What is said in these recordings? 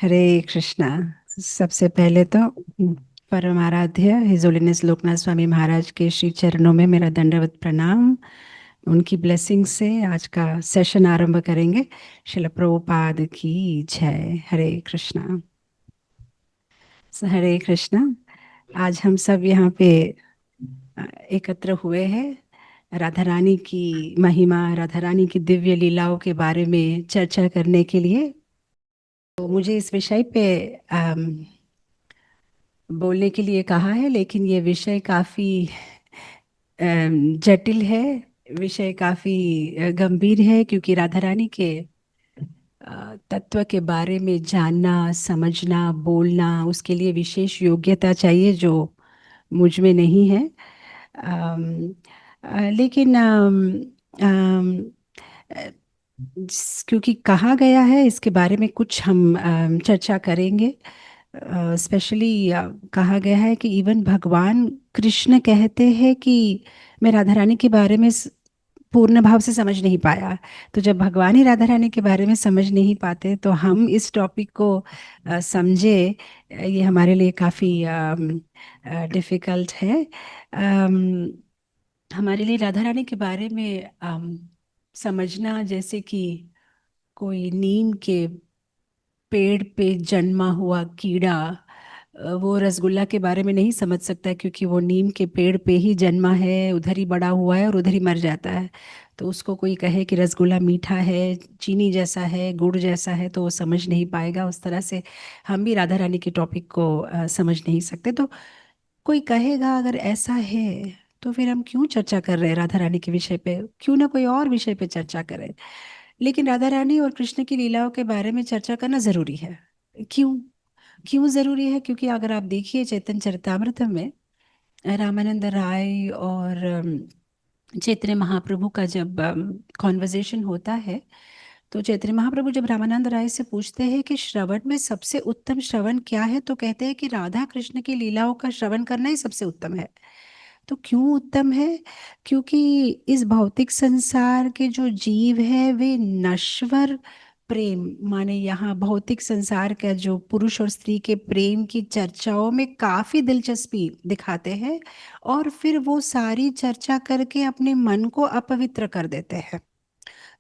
हरे कृष्णा। सबसे पहले तो परम आराध्य हिज होलीनेस लोकनाथ स्वामी महाराज के श्री चरणों में मेरा दंडवत प्रणाम। उनकी ब्लेसिंग से आज का सेशन आरंभ करेंगे। शिल प्रभुपाद की जय। हरे कृष्णा। हरे कृष्णा। आज हम सब यहाँ पे एकत्र हुए हैं राधा रानी की महिमा, राधा रानी की दिव्य लीलाओं के बारे में चर्चा करने के लिए। तो मुझे इस विषय पे बोलने के लिए कहा है, लेकिन ये विषय काफ़ी जटिल है। विषय काफ़ी गंभीर है, क्योंकि राधा रानी के तत्व के बारे में जानना, समझना, बोलना, उसके लिए विशेष योग्यता चाहिए जो मुझ में नहीं है। लेकिन अ, क्योंकि कहा गया है, इसके बारे में कुछ हम चर्चा करेंगे। स्पेशली कहा गया है कि इवन भगवान कृष्ण कहते हैं कि मैं राधा रानी के बारे में पूर्ण भाव से समझ नहीं पाया। तो जब भगवान ही राधा रानी के बारे में समझ नहीं पाते, तो हम इस टॉपिक को समझे, ये हमारे लिए काफ़ी डिफ़िकल्ट है। हमारे लिए राधा रानी के बारे में समझना जैसे कि कोई नीम के पेड़ पे जन्मा हुआ कीड़ा वो रसगुल्ला के बारे में नहीं समझ सकता, क्योंकि वो नीम के पेड़ पे ही जन्मा है, उधर ही बड़ा हुआ है और उधर ही मर जाता है। तो उसको कोई कहे कि रसगुल्ला मीठा है, चीनी जैसा है, गुड़ जैसा है, तो वो समझ नहीं पाएगा। उस तरह से हम भी राधा रानी के टॉपिक को समझ नहीं सकते। तो कोई कहेगा अगर ऐसा है, तो फिर हम क्यों चर्चा कर रहे हैं राधा रानी के विषय पे? क्यों ना कोई और विषय पे चर्चा करें। लेकिन राधा रानी और कृष्ण की लीलाओं के बारे में चर्चा करना जरूरी है। क्यों? क्यों जरूरी है? क्योंकि अगर आप देखिए चैतन्य चरितामृत में रामानंद राय और चैतन्य महाप्रभु का जब कॉन्वर्जेशन होता है, तो चैतन्य महाप्रभु जब रामानंद राय से पूछते हैं कि श्रवण में सबसे उत्तम श्रवण क्या है, तो कहते हैं कि राधा कृष्ण की लीलाओं का श्रवण करना ही सबसे उत्तम है। तो क्यों उत्तम है? क्योंकि इस भौतिक संसार के जो जीव है वे नश्वर प्रेम, माने यहाँ भौतिक संसार का जो पुरुष और स्त्री के प्रेम की चर्चाओं में काफी दिलचस्पी दिखाते हैं, और फिर वो सारी चर्चा करके अपने मन को अपवित्र कर देते हैं।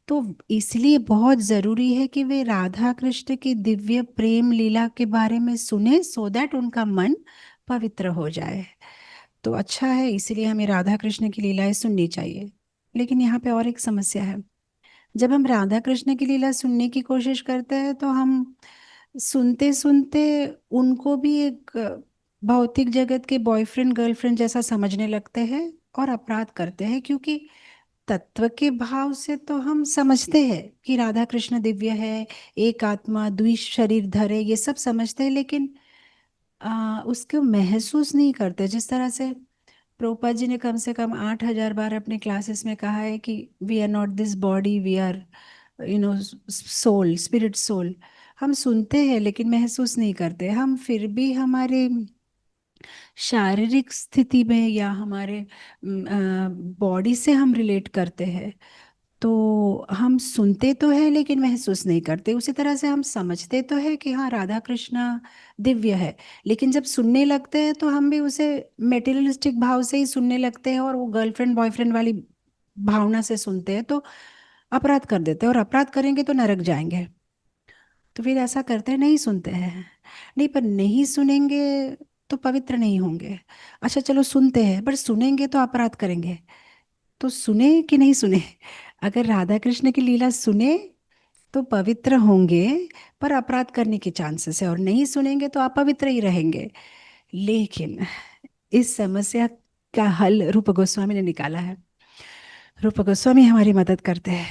तो इसलिए बहुत जरूरी है कि वे राधा कृष्ण की दिव्य प्रेम लीला के बारे में सुने, सो दैट उनका मन पवित्र हो जाए। तो अच्छा है, इसीलिए हमें राधा कृष्ण की लीलाएं सुननी चाहिए। लेकिन यहाँ पे और एक समस्या है। जब हम राधा कृष्ण की लीला सुनने की कोशिश करते हैं, तो हम सुनते सुनते उनको भी एक भौतिक जगत के बॉयफ्रेंड गर्लफ्रेंड जैसा समझने लगते हैं और अपराध करते हैं। क्योंकि तत्व के भाव से तो हम समझते हैं कि राधा कृष्ण दिव्य है, एक आत्मा द्वि शरीर धरे, ये सब समझते हैं, लेकिन उसको महसूस नहीं करते। जिस तरह से प्रभुपाद जी ने कम से कम 8,000 बार अपने क्लासेस में कहा है कि we are not this body, we are soul, spirit soul. हम सुनते हैं लेकिन महसूस नहीं करते। हम फिर भी हमारे शारीरिक स्थिति में या हमारे बॉडी से हम रिलेट करते हैं। तो हम सुनते तो है लेकिन महसूस नहीं करते। उसी तरह से हम समझते तो है कि हाँ राधा कृष्णा दिव्य है, लेकिन जब सुनने लगते हैं तो हम भी उसे मेटेरियलिस्टिक भाव से ही सुनने लगते हैं, और वो गर्लफ्रेंड बॉयफ्रेंड वाली भावना से सुनते हैं, तो अपराध कर देते हैं। और अपराध करेंगे तो नरक जाएंगे। तो फिर ऐसा करते हैं, नहीं सुनते हैं। नहीं, पर नहीं सुनेंगे तो पवित्र नहीं होंगे। अच्छा चलो सुनते हैं, पर सुनेंगे तो अपराध करेंगे। तो सुने कि नहीं सुने? अगर राधा कृष्ण की लीला सुने तो पवित्र होंगे, पर अपराध करने के चांसेस है, और नहीं सुनेंगे तो अपवित्र ही रहेंगे। लेकिन इस समस्या का हल रूप गोस्वामी ने निकाला है। रूप गोस्वामी हमारी मदद करते हैं।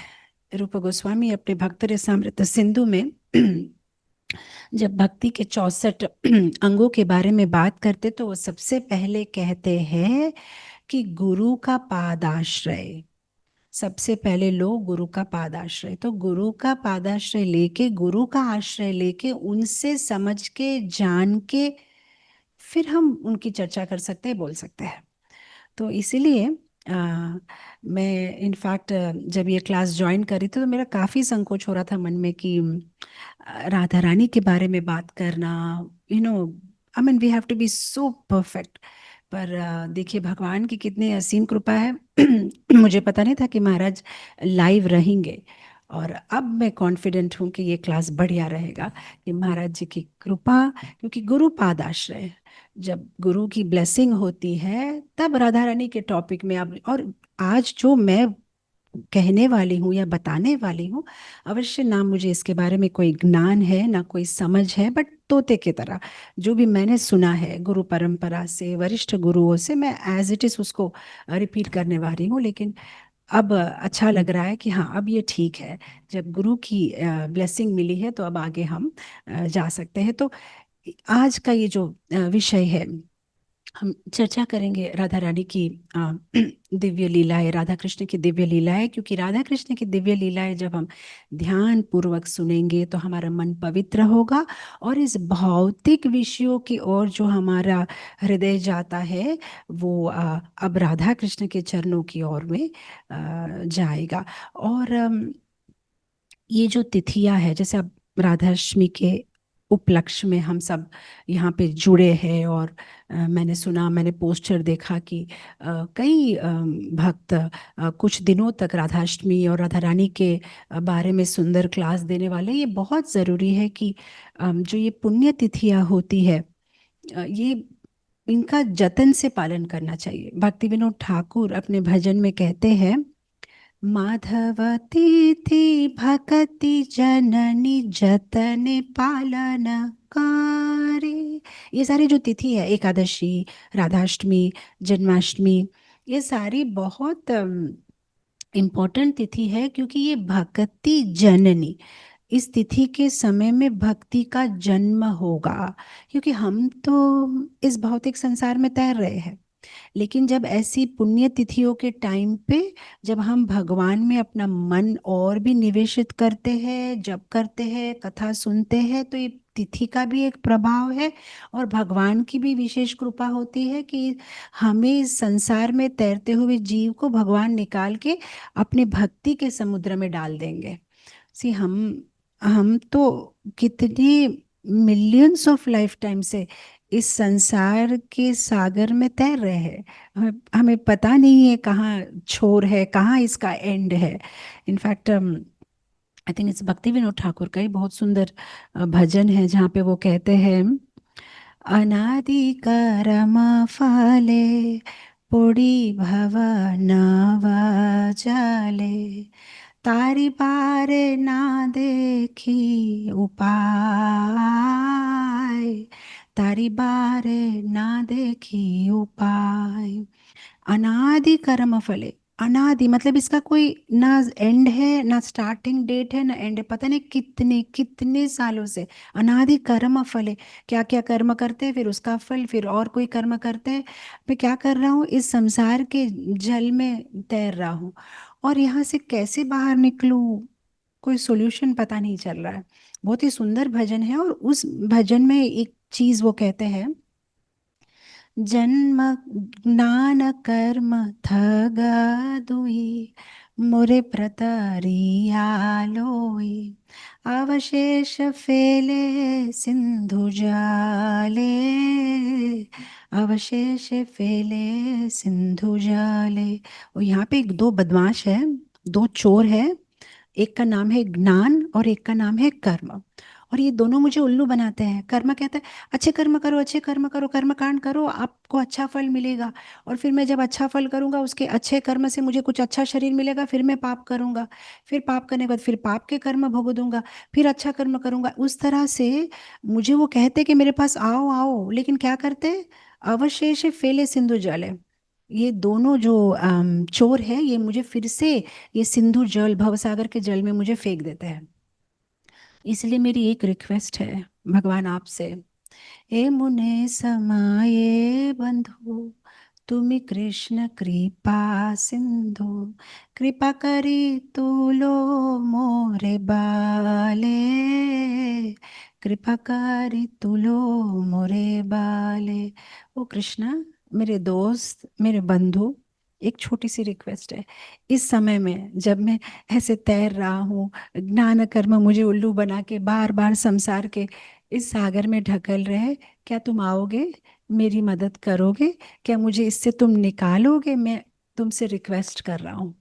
रूप गोस्वामी अपने भक्त रसामृत सिंधु में जब भक्ति के 64 अंगों के बारे में बात करते, तो वो सबसे पहले कहते हैं कि गुरु का पादाश्रय। सबसे पहले लो गुरु का पादाश्रय। तो गुरु का पादाश्रय लेके, गुरु का आश्रय लेके, उनसे समझ के जान के फिर हम उनकी चर्चा कर सकते हैं, बोल सकते हैं। तो इसीलिए आ, मैं इनफैक्ट जब ये क्लास ज्वाइन करी थी तो मेरा काफ़ी संकोच हो रहा था मन में कि राधा रानी के बारे में बात करना, you know, I mean we have to be so perfect. पर देखिए भगवान की कितनी असीम कृपा है। मुझे पता नहीं था कि महाराज लाइव रहेंगे, और अब मैं कॉन्फिडेंट हूँ कि ये क्लास बढ़िया रहेगा, कि महाराज जी की कृपा, क्योंकि गुरु पाद आश्रय, जब गुरु की ब्लेसिंग होती है तब राधा रानी के टॉपिक में अब, और आज जो मैं कहने वाली हूँ या बताने वाली हूँ, अवश्य ना मुझे इसके बारे में कोई ज्ञान है ना कोई समझ है, बट तोते की तरह जो भी मैंने सुना है गुरु परंपरा से, वरिष्ठ गुरुओं से, मैं एज इट इज उसको रिपीट करने वाली हूँ। लेकिन अब अच्छा लग रहा है कि हाँ अब ये ठीक है, जब गुरु की ब्लेसिंग मिली है तो अब आगे हम जा सकते हैं। तो आज का ये जो विषय है, हम चर्चा करेंगे राधा रानी की अ, दिव्य लीलाएं, राधा कृष्ण की दिव्य लीलाएं, क्योंकि राधा कृष्ण की दिव्य लीलाएं जब हम ध्यान पूर्वक सुनेंगे तो हमारा मन पवित्र होगा, और इस भौतिक विषयों की ओर जो हमारा हृदय जाता है वो अब राधा कृष्ण के चरणों की ओर में जाएगा। और ये जो तिथियां है, जैसे अब राधाष्टमी के उपलक्ष्य में हम सब यहाँ पे जुड़े हैं, और मैंने सुना, मैंने पोस्टर देखा कि कई भक्त कुछ दिनों तक राधाष्टमी और राधा रानी के बारे में सुंदर क्लास देने वाले। ये बहुत ज़रूरी है कि जो ये पुण्य तिथियां होती है, ये इनका जतन से पालन करना चाहिए। भक्ति विनोद ठाकुर अपने भजन में कहते हैं, माधवतीति भक्ति जननी जतन पालन करे। ये सारी जो तिथि है, एकादशी, राधाष्टमी, जन्माष्टमी, ये सारी बहुत इम्पोर्टेंट तिथि है, क्योंकि ये भक्ति जननी, इस तिथि के समय में भक्ति का जन्म होगा। क्योंकि हम तो इस भौतिक संसार में तैर रहे हैं, लेकिन जब ऐसी पुण्य तिथियों के टाइम पे, जब हम भगवान में अपना मन और भी निवेशित करते हैं, जप करते हैं, कथा सुनते हैं, तो ये तिथि का भी एक प्रभाव है, और भगवान की भी विशेष कृपा होती है कि हमें इस संसार में तैरते हुए जीव को भगवान निकाल के अपने भक्ति के समुद्र में डाल देंगे। सी हम तो कितने मिलियंस ऑफ लाइफ टाइम से इस संसार के सागर में तैर रहे हैं, हमें हमें पता नहीं है कहाँ छोर है, कहाँ इसका एंड है। इनफैक्ट आई थिंक इट्स भक्ति विनोद ठाकुर का ही बहुत सुंदर भजन है जहाँ पे वो कहते हैं, अनादि कर्म फले पुड़ी भव नव जले, तारी बार ना देखी उपाय, तारी बार ना देखी उपाय। अनादि कर्म फले, अनादि मतलब इसका कोई ना एंड है, ना स्टार्टिंग डेट है, ना एंड है, पता नहीं कितने कितने सालों से अनादि कर्म फले। क्या क्या कर्म करते हैं, फिर उसका फल, फिर और कोई कर्म करते हैं। मैं क्या कर रहा हूँ, इस संसार के जल में तैर रहा हूँ, और यहाँ से कैसे बाहर निकलूं, कोई सॉल्यूशन पता नहीं चल रहा है। बहुत ही सुंदर भजन है, और उस भजन में एक चीज वो कहते हैं, जन्म ज्ञान कर्म थग दुई, मोरे प्रतरिया लोई, अवशेष फेले सिंधु जाले, अवशेष फेले सिंधु जाले। और यहाँ पे एक दो बदमाश है, दो चोर है, एक का नाम है ज्ञान और एक का नाम है कर्म, और ये दोनों मुझे उल्लू बनाते हैं। कर्म कहता है अच्छे कर्म करो, अच्छे कर्म करो, कर्म कांड करो, आपको अच्छा फल मिलेगा, और फिर मैं जब अच्छा फल करूंगा उसके अच्छे कर्म से मुझे कुछ अच्छा शरीर मिलेगा, फिर मैं पाप करूंगा, फिर पाप करने के बाद फिर पाप के कर्म भोगूंगा, फिर अच्छा कर्म करूंगा, उस तरह से मुझे वो कहते कि मेरे पास आओ आओ, लेकिन क्या करते, अवशेष फेले सिंधु जल। ये दोनों जो चोर है, ये मुझे फिर से ये सिंधु जल, भवसागर के जल में मुझे फेंक देते हैं। इसलिए मेरी एक रिक्वेस्ट है भगवान आपसे, हे मुने समाये बंधु, तुम्ही कृष्ण कृपा सिंधु, कृपा करी तुलो मोरे बाले, कृपा करी तुलो मोरे बाले। ओ कृष्णा, मेरे दोस्त, मेरे बंधु, एक छोटी सी रिक्वेस्ट है, इस समय में जब मैं ऐसे तैर रहा हूँ, ज्ञान कर्म मुझे उल्लू बना के बार बार संसार के इस सागर में ढकेल रहे हैं, क्या तुम आओगे, मेरी मदद करोगे, क्या मुझे इससे तुम निकालोगे? मैं तुमसे रिक्वेस्ट कर रहा हूँ।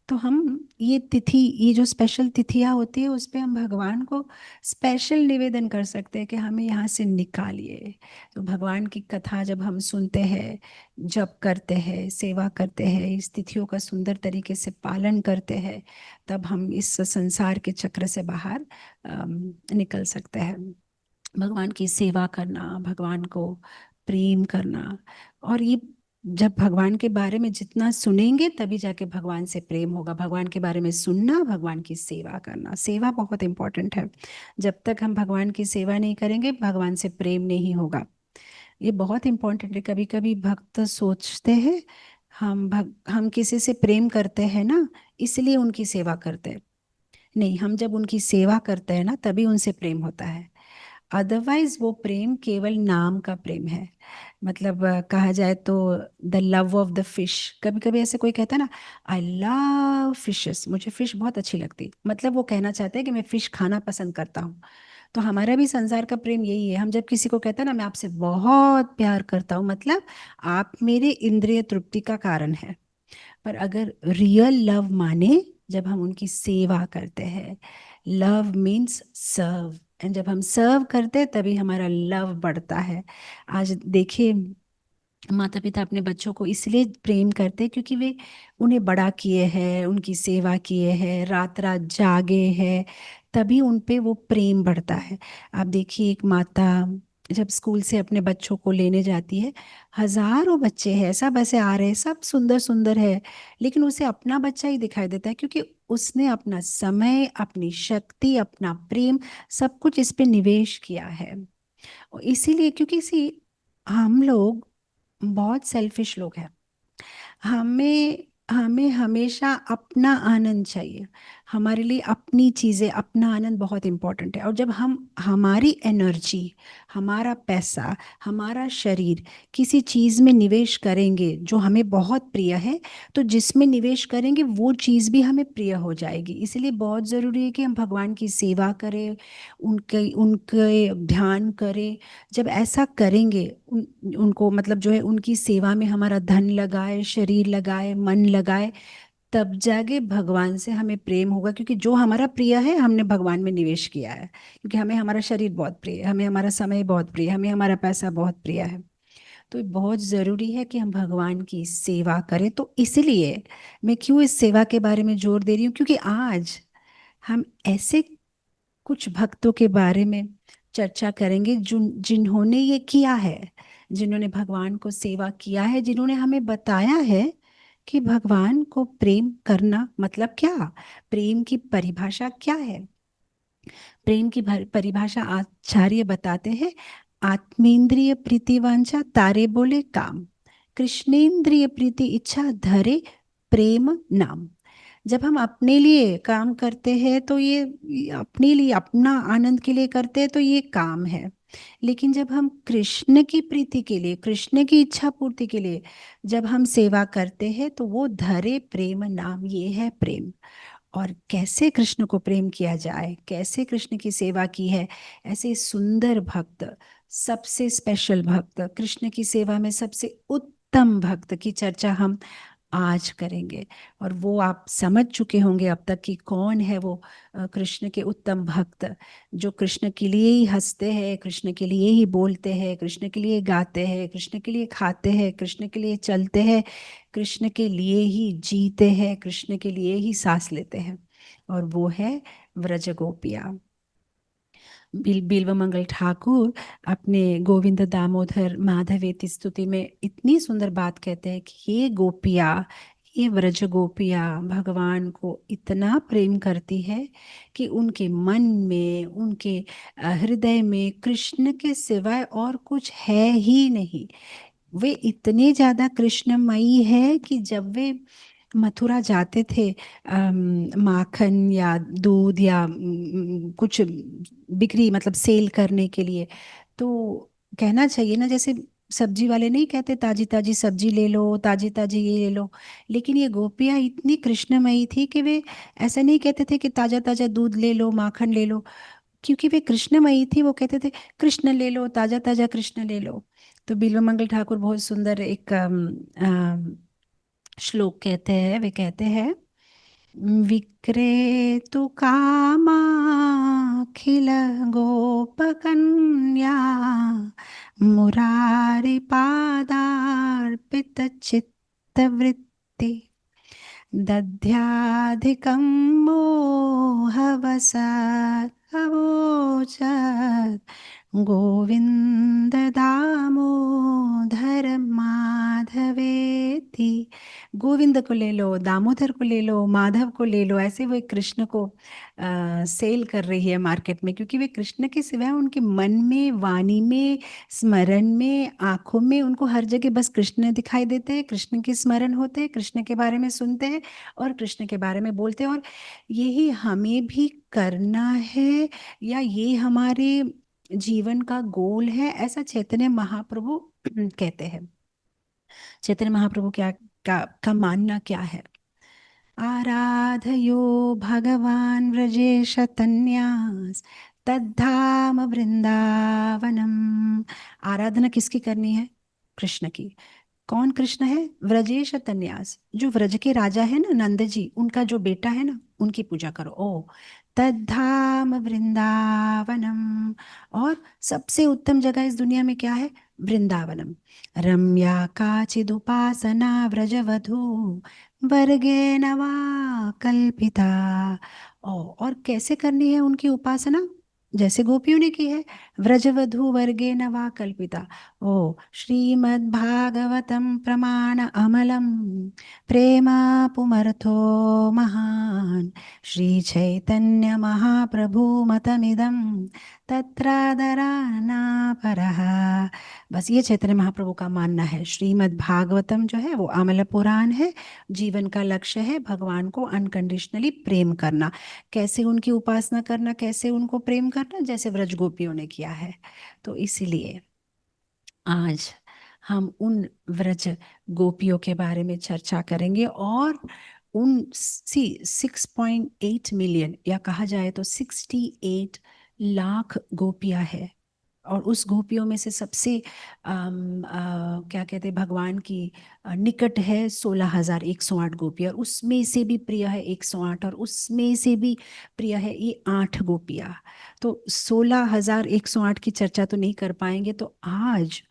तो हम ये तिथि, ये जो स्पेशल तिथियां होती है, उस पे हम भगवान को स्पेशल निवेदन कर सकते हैं कि हमें यहाँ से निकालिए। तो भगवान की कथा जब हम सुनते हैं, जप करते हैं, सेवा करते हैं, इस तिथियों का सुंदर तरीके से पालन करते हैं, तब हम इस संसार के चक्र से बाहर निकल सकते हैं। भगवान की सेवा करना, भगवान को प्रेम करना, और ये जब भगवान के बारे में जितना सुनेंगे तभी जाके भगवान से प्रेम होगा। भगवान के बारे में सुनना, भगवान की सेवा करना, सेवा बहुत इंपॉर्टेंट है। जब तक हम भगवान की सेवा नहीं करेंगे, भगवान से प्रेम नहीं होगा। ये बहुत इंपॉर्टेंट है। कभी कभी भक्त सोचते हैं हम किसी से प्रेम करते हैं ना, इसलिए उनकी सेवा करते हैं। नहीं, हम जब उनकी सेवा करते हैं ना, तभी उनसे प्रेम होता है। अदरवाइज वो प्रेम केवल नाम का प्रेम है। मतलब कहा जाए तो the love of the fish. कभी कभी ऐसे कोई कहता है ना, आई लव फिशेस, मुझे फिश बहुत अच्छी लगती, मतलब वो कहना चाहते हैं कि मैं फिश खाना पसंद करता हूँ। तो हमारा भी संसार का प्रेम यही है। हम जब किसी को कहते हैं ना, मैं आपसे बहुत प्यार करता हूँ, मतलब आप मेरे इंद्रिय तृप्ति का कारण है। पर अगर रियल लव माने, जब हम उनकी सेवा करते हैं, लव मीन्स सर्व, एंड जब हम सर्व करते हैं तभी हमारा लव बढ़ता है। आज देखिए, माता पिता अपने बच्चों को इसलिए प्रेम करते हैं क्योंकि वे उन्हें बड़ा किए हैं, उनकी सेवा किए हैं, रात रात जागे हैं, तभी उन पे वो प्रेम बढ़ता है। आप देखिए, एक माता जब स्कूल से अपने बच्चों को लेने जाती है, हजारों बच्चे हैं, सब ऐसे आ रहे हैं, सब सुंदर सुंदर है, लेकिन उसे अपना बच्चा ही दिखाई देता है, क्योंकि उसने अपना समय, अपनी शक्ति, अपना प्रेम, सब कुछ इस पे निवेश किया है। और इसीलिए, क्योंकि इसी हम लोग बहुत सेल्फिश लोग हैं। हमें हमें हमेशा अपना आनंद चाहिए। हमारे लिए अपनी चीज़ें, अपना आनंद बहुत इम्पोर्टेंट है। और जब हम हमारी एनर्जी, हमारा पैसा, हमारा शरीर किसी चीज़ में निवेश करेंगे जो हमें बहुत प्रिय है, तो जिसमें निवेश करेंगे वो चीज़ भी हमें प्रिय हो जाएगी। इसलिए बहुत ज़रूरी है कि हम भगवान की सेवा करें, उनके उनके ध्यान करें। जब ऐसा करेंगे, उनको मतलब जो है उनकी सेवा में हमारा धन लगाए, शरीर लगाए, मन लगाए, तब जाके भगवान से हमें प्रेम होगा। क्योंकि जो हमारा प्रिय है, हमने भगवान में निवेश किया है। क्योंकि हमें हमारा शरीर बहुत प्रिय है, हमें हमारा समय बहुत प्रिय है, हमें हमारा पैसा बहुत प्रिय है। तो ये बहुत ज़रूरी है कि हम भगवान की सेवा करें। तो इसलिए मैं क्यों इस सेवा के बारे में जोर दे रही हूँ, क्योंकि आज हम ऐसे कुछ भक्तों के बारे में चर्चा करेंगे जिन्होंने ये किया है, जिन्होंने भगवान को सेवा किया है, जिन्होंने हमें बताया है कि भगवान को प्रेम करना मतलब क्या, प्रेम की परिभाषा क्या है। प्रेम की परिभाषा आचार्य बताते हैं, आत्मेंद्रिय प्रीति वांछा तारे बोले काम, कृष्णेंद्रिय प्रीति इच्छा धरे प्रेम नाम। जब हम अपने लिए काम करते हैं तो ये अपने लिए, अपना आनंद के लिए करते हैं, तो ये काम है। लेकिन जब हम कृष्ण की प्रीति के लिए, कृष्ण की इच्छा पूर्ति के लिए जब हम सेवा करते हैं, तो वो धरे प्रेम नाम, ये है प्रेम। और कैसे कृष्ण को प्रेम किया जाए, कैसे कृष्ण की सेवा की है, ऐसे सुंदर भक्त, सबसे स्पेशल भक्त, कृष्ण की सेवा में सबसे उत्तम भक्त की चर्चा हम आज करेंगे। और वो आप समझ चुके होंगे अब तक कि कौन है वो कृष्ण के उत्तम भक्त, जो कृष्ण के लिए ही हंसते हैं, कृष्ण के लिए ही बोलते हैं, कृष्ण के लिए गाते हैं, कृष्ण के लिए खाते हैं, कृष्ण के लिए चलते हैं, कृष्ण के लिए ही जीते हैं, कृष्ण के लिए ही सांस लेते हैं। और वो है व्रज गोपिया। बिल्वमंगल ठाकुर अपने गोविंद दामोदर माधवेति स्तुति में इतनी सुंदर बात कहते हैं कि ये गोपिया, ये व्रज गोपिया भगवान को इतना प्रेम करती है कि उनके मन में, उनके हृदय में कृष्ण के सिवाय और कुछ है ही नहीं। वे इतने ज्यादा कृष्णमयी है कि जब वे मथुरा जाते थे माखन या दूध या कुछ बिक्री मतलब सेल करने के लिए, तो कहना चाहिए ना, जैसे सब्जी वाले नहीं कहते ताजी ताजी सब्जी ले लो, ताजी ताजी ये ले लो। लेकिन ये गोपियाँ इतनी कृष्णमयी थी कि वे ऐसा नहीं कहते थे कि ताजा ताजा दूध ले लो, माखन ले लो। क्योंकि वे कृष्णमयी थी, वो कहते थे कृष्ण ले लो, ताजा ताजा कृष्ण ले लो। तो बिल्वमंगल ठाकुर बहुत सुंदर एक श्लोक कहते हैं, वे कहते हैं, विक्रेतु कामाखिल गोपकन्या मुरारिपादार्पित चित्तवृत्ति दध्याधिकं मोहवसात् अवोचत् गोविन्द दामोदर माधवेति। गोविंद को ले लो, दामोदर को ले लो, माधव को ले लो, ऐसे वो एक कृष्ण को सेल कर रही है मार्केट में, क्योंकि वे कृष्ण के सिवाय उनके मन में, वाणी में, स्मरण में, आंखों में, उनको हर जगह बस कृष्ण दिखाई देते हैं, कृष्ण के स्मरण होते हैं, कृष्ण के बारे में सुनते हैं और कृष्ण के बारे में बोलते हैं। और यही हमें भी करना है, या ये हमारे जीवन का गोल है, ऐसा चैतन्य महाप्रभु कहते हैं। चैतन्य महाप्रभु क्या का मानना क्या है? आराधयो भगवान व्रजेश तन्यास तद्धाम वृंदावनम। आराधना किसकी करनी है? कृष्ण की। कौन कृष्ण है? व्रजेश तन्यास, जो व्रज के राजा है ना, नंद जी, उनका जो बेटा है ना, उनकी पूजा करो। ओ तद्धाम वृंदावनम। और सबसे उत्तम जगह इस दुनिया में क्या है? वृंदावनम। रम्या काचिदुपासना व्रजवधू वर्गेण वा कल्पिता। और कैसे करनी है उनकी उपासना? जैसे गोपियों ने की है, व्रजवधू वर्गेण वा कल्पिता। ओ श्रीमद्भागवतं प्रमाण अमलं प्रेमा पुमर्थो महान् श्री चैतन्य महाप्रभु मतमिदं तत्रादराना परः। बस ये चैतन्य महाप्रभु का मानना है। श्रीमद् भागवतम जो है वो अमल पुराण है, जीवन का लक्ष्य है भगवान को अनकंडीशनली प्रेम करना। कैसे उनकी उपासना करना, कैसे उनको प्रेम करना? जैसे व्रज गोपियों ने किया है। तो इसीलिए आज हम उन व्रज गोपियों के बारे में चर्चा करेंगे, और उन 6.8 मिलियन, या कहा जाए तो 68 लाख गोपियां है। और उस गोपियों में से सबसे क्या कहते हैं, भगवान की निकट है 16,108 गोपी, और उसमें से भी प्रिय है 108, और उसमें से भी प्रिय है ये 8 गोपियाँ। तो 16,108 की चर्चा तो नहीं कर पाएंगे, तो आज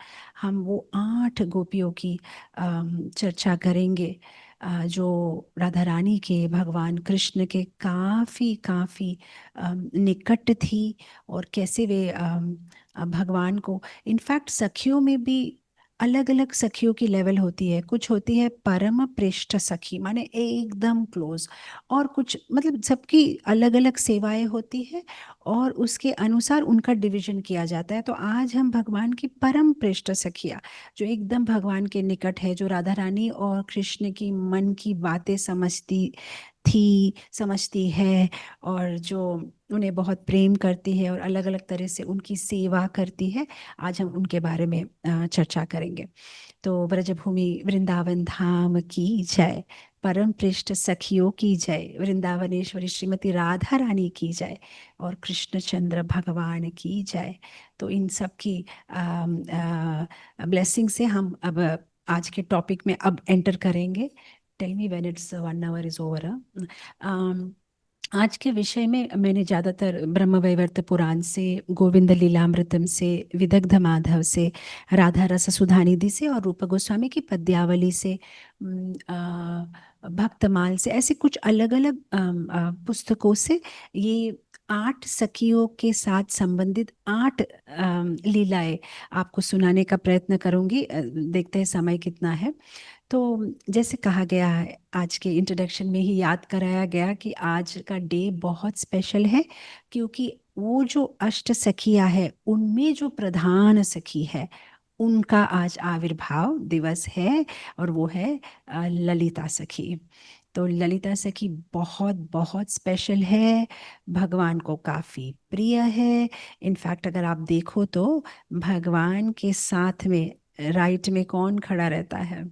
हम वो 8 गोपियों की चर्चा करेंगे, जो राधा रानी के, भगवान कृष्ण के काफ़ी काफ़ी निकट थी। और कैसे वे भगवान को, इनफैक्ट सखियों में भी अलग अलग सखियों की लेवल होती है। कुछ होती है परम प्रेष्ठ सखी, माने एकदम क्लोज, और कुछ मतलब सबकी अलग अलग सेवाएं होती है, और उसके अनुसार उनका डिवीजन किया जाता है। तो आज हम भगवान की परम प्रेष्ठ सखिया, जो एकदम भगवान के निकट है, जो राधा रानी और कृष्ण की मन की बातें समझती है, और जो उन्हें बहुत प्रेम करती है और अलग अलग तरह से उनकी सेवा करती है, आज हम उनके बारे में चर्चा करेंगे। तो ब्रजभूमि वृंदावन धाम की जय, परम पृष्ठ सखियों की जय, वृंदावनेश्वरी श्रीमती राधा रानी की जय, और कृष्णचंद्र भगवान की जय। तो इन सब की ब्लेसिंग से हम अब आज के टॉपिक में अब एंटर करेंगे। Tell me when it's 1 hour is over. आज के विषय में मैंने ज़्यादातर ब्रह्मवैवर्त पुराण से, गोविंद लीलामृतम से, विदग्ध माधव से, राधा रस सुधानिधि से, और रूप गोस्वामी की पद्यावली से, भक्तमाल से, ऐसे कुछ अलग अलग पुस्तकों से ये 8 सखियों के साथ संबंधित 8 लीलाएं आपको सुनाने का प्रयत्न करूंगी। देखते हैं समय कितना है। तो जैसे कहा गया है, आज के इंट्रोडक्शन में ही याद कराया गया कि आज का डे बहुत स्पेशल है, क्योंकि वो जो अष्ट सखियां है, उनमें जो प्रधान सखी है, उनका आज आविर्भाव दिवस है, और वो है ललिता सखी। तो ललिता सखी बहुत बहुत स्पेशल है, भगवान को काफ़ी प्रिय है। इनफैक्ट अगर आप देखो तो भगवान के साथ में राइट में कौन खड़ा रहता है?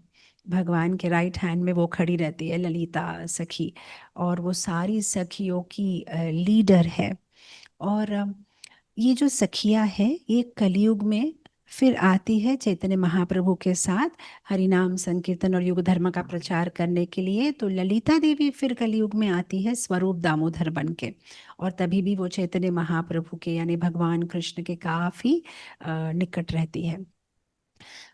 भगवान के राइट हैंड में वो खड़ी रहती है ललिता सखी, और वो सारी सखियों की लीडर है। और ये जो सखियां है ये कलयुग में फिर आती है चैतन्य महाप्रभु के साथ हरिनाम संकीर्तन और युग धर्म का प्रचार करने के लिए। तो ललिता देवी फिर कलयुग में आती है स्वरूप दामोदर बन के, और तभी भी वो चैतन्य महाप्रभु के यानी भगवान कृष्ण के काफी निकट रहती है।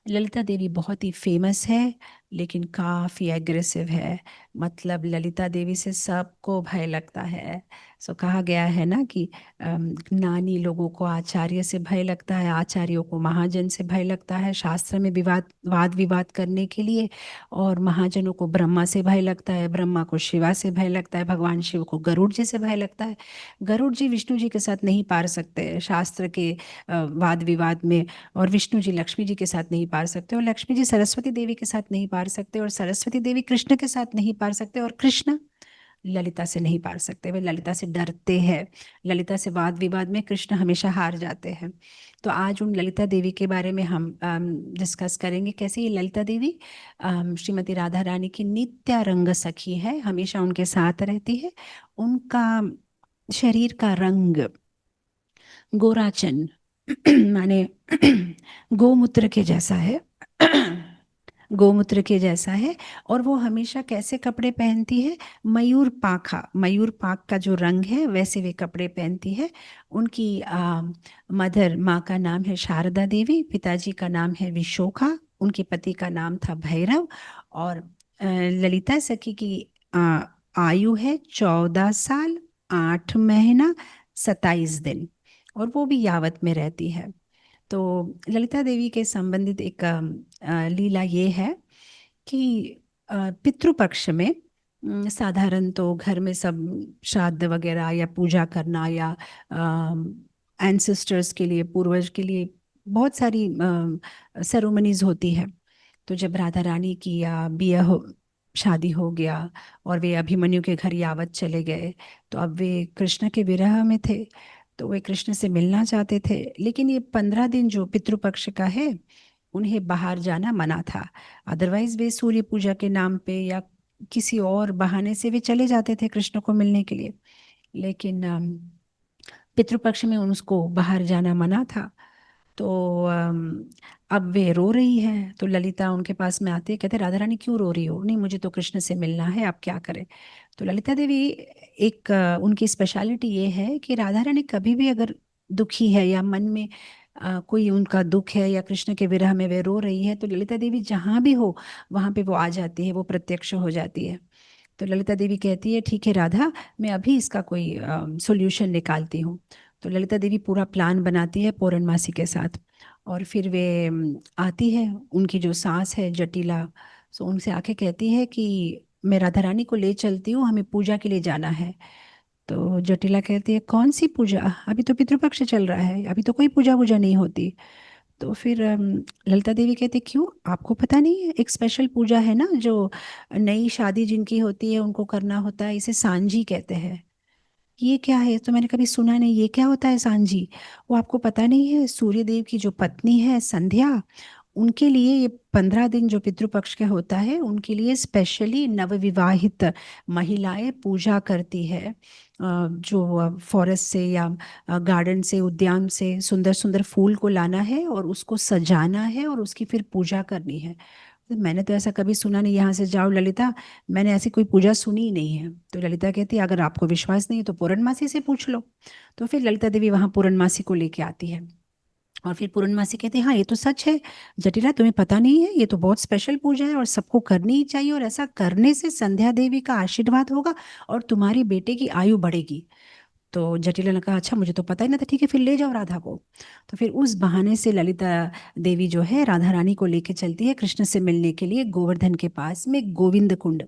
ललिता देवी बहुत ही फेमस है, लेकिन काफ़ी एग्रेसिव है। मतलब ललिता देवी से सबको भय लगता है। सो कहा गया है ना कि नानी लोगों को आचार्य से भय लगता है, आचार्यों को महाजन से भय लगता है शास्त्र में वाद विवाद करने के लिए, और महाजनों को ब्रह्मा से भय लगता है, ब्रह्मा को शिवा से भय लगता है, भगवान शिव को गरुड़ जी से भय लगता है। गरुड़ जी विष्णु जी के साथ नहीं पार सकते शास्त्र के वाद विवाद में, और विष्णु जी लक्ष्मी जी के साथ नहीं पार सकते, और लक्ष्मी जी सरस्वती देवी के साथ नहीं पार सकते, और सरस्वती देवी कृष्ण के साथ नहीं पार सकते, और कृष्ण ललिता से नहीं पार सकते। वे ललिता से डरते हैं। ललिता से वाद विवाद में कृष्ण हमेशा हार जाते हैं। तो आज उन ललिता देवी के बारे में हम डिस्कस करेंगे, कैसे ये ललिता देवी श्रीमती राधा रानी की नित्य रंग सखी है, हमेशा उनके साथ रहती है। उनका शरीर का रंग गोराचन माने गोमूत्र के जैसा है। गोमूत्र के जैसा है। और वो हमेशा कैसे कपड़े पहनती है? मयूर पाखा, मयूर पाख का जो रंग है वैसे वे कपड़े पहनती है। उनकी मदर माँ का नाम है शारदा देवी, पिताजी का नाम है विशोखा, उनके पति का नाम था भैरव। और ललिता सखी की आ, आयु है 14 साल 8 महीना 27 दिन, और वो भी यावत में रहती है। तो ललिता देवी के संबंधित एक लीला ये है कि पितृपक्ष में साधारण तो घर में सब श्राद्ध वगैरह या पूजा करना या एंसेस्टर्स के लिए, पूर्वज के लिए बहुत सारी सेरेमनीज होती है। तो जब राधा रानी की शादी हो गया और वे अभिमन्यु के घर यावत चले गए, तो अब वे कृष्ण के विरह में थे, तो वे कृष्ण से मिलना चाहते थे। लेकिन ये 15 दिन जो पितृपक्ष का है उन्हें बाहर जाना मना था। अदरवाइज वे सूर्य पूजा के नाम पे या किसी और बहाने से वे चले जाते थे कृष्ण को मिलने के लिए। लेकिन पितृपक्ष में उसको बाहर जाना मना था। तो अब वे रो रही है, तो ललिता उनके पास में आती है, कहते राधा रानी क्यों रो रही हो? नहीं, मुझे तो कृष्ण से मिलना है, आप क्या करें? तो ललिता देवी एक उनकी स्पेशलिटी ये है कि राधा रानी कभी भी अगर दुखी है या मन में कोई उनका दुख है या कृष्ण के विरह में वे रो रही है, तो ललिता देवी जहाँ भी हो वहाँ पे वो आ जाती है, वो प्रत्यक्ष हो जाती है। तो ललिता देवी कहती है ठीक है राधा, मैं अभी इसका कोई सॉल्यूशन निकालती हूँ। तो ललिता देवी पूरा प्लान बनाती है पूर्णमासी के साथ, और फिर वे आती है, उनकी जो सास है जटिला, सो उनसे आके कहती है कि मैं राधा रानी को ले चलती हूँ, हमें पूजा के लिए जाना है। तो जटिला कहती है कौन सी पूजा, अभी तो पितृपक्ष चल रहा है, अभी तो कोई पूजा वूजा नहीं होती। तो फिर ललिता देवी कहते क्यों, आपको पता नहीं है? एक स्पेशल पूजा है ना जो नई शादी जिनकी होती है उनको करना होता है, इसे सांझी कहते हैं। ये क्या है? तो मैंने कभी सुना नहीं, ये क्या होता है सांझी? वो आपको पता नहीं है? सूर्य देव की जो पत्नी है संध्या, उनके लिए ये 15 दिन जो पितृपक्ष का होता है उनके लिए स्पेशली नवविवाहित महिलाएं पूजा करती है। जो फॉरेस्ट से या गार्डन से, उद्यान से सुंदर सुंदर फूल को लाना है और उसको सजाना है और उसकी फिर पूजा करनी है। तो मैंने तो ऐसा कभी सुना नहीं, यहाँ से जाओ ललिता, मैंने ऐसी कोई पूजा सुनी ही नहीं है। तो ललिता कहती है अगर आपको विश्वास नहीं है तो पूरनमासी से पूछ लो। तो फिर ललिता देवी वहाँ पूरनमासी को लेके आती है, और फिर पूर्णमासी कहते हैं हाँ ये तो सच है जटिला, तुम्हें पता नहीं है, ये तो बहुत स्पेशल पूजा है और सबको करनी ही चाहिए, और ऐसा करने से संध्या देवी का आशीर्वाद होगा और तुम्हारी बेटे की आयु बढ़ेगी। तो जटिला ने कहा अच्छा मुझे तो पता ही ना था, ठीक है फिर ले जाओ राधा को। तो फिर उस बहाने से ललिता देवी जो है राधा रानी को लेके चलती है कृष्ण से मिलने के लिए गोवर्धन के पास में गोविंद कुंड।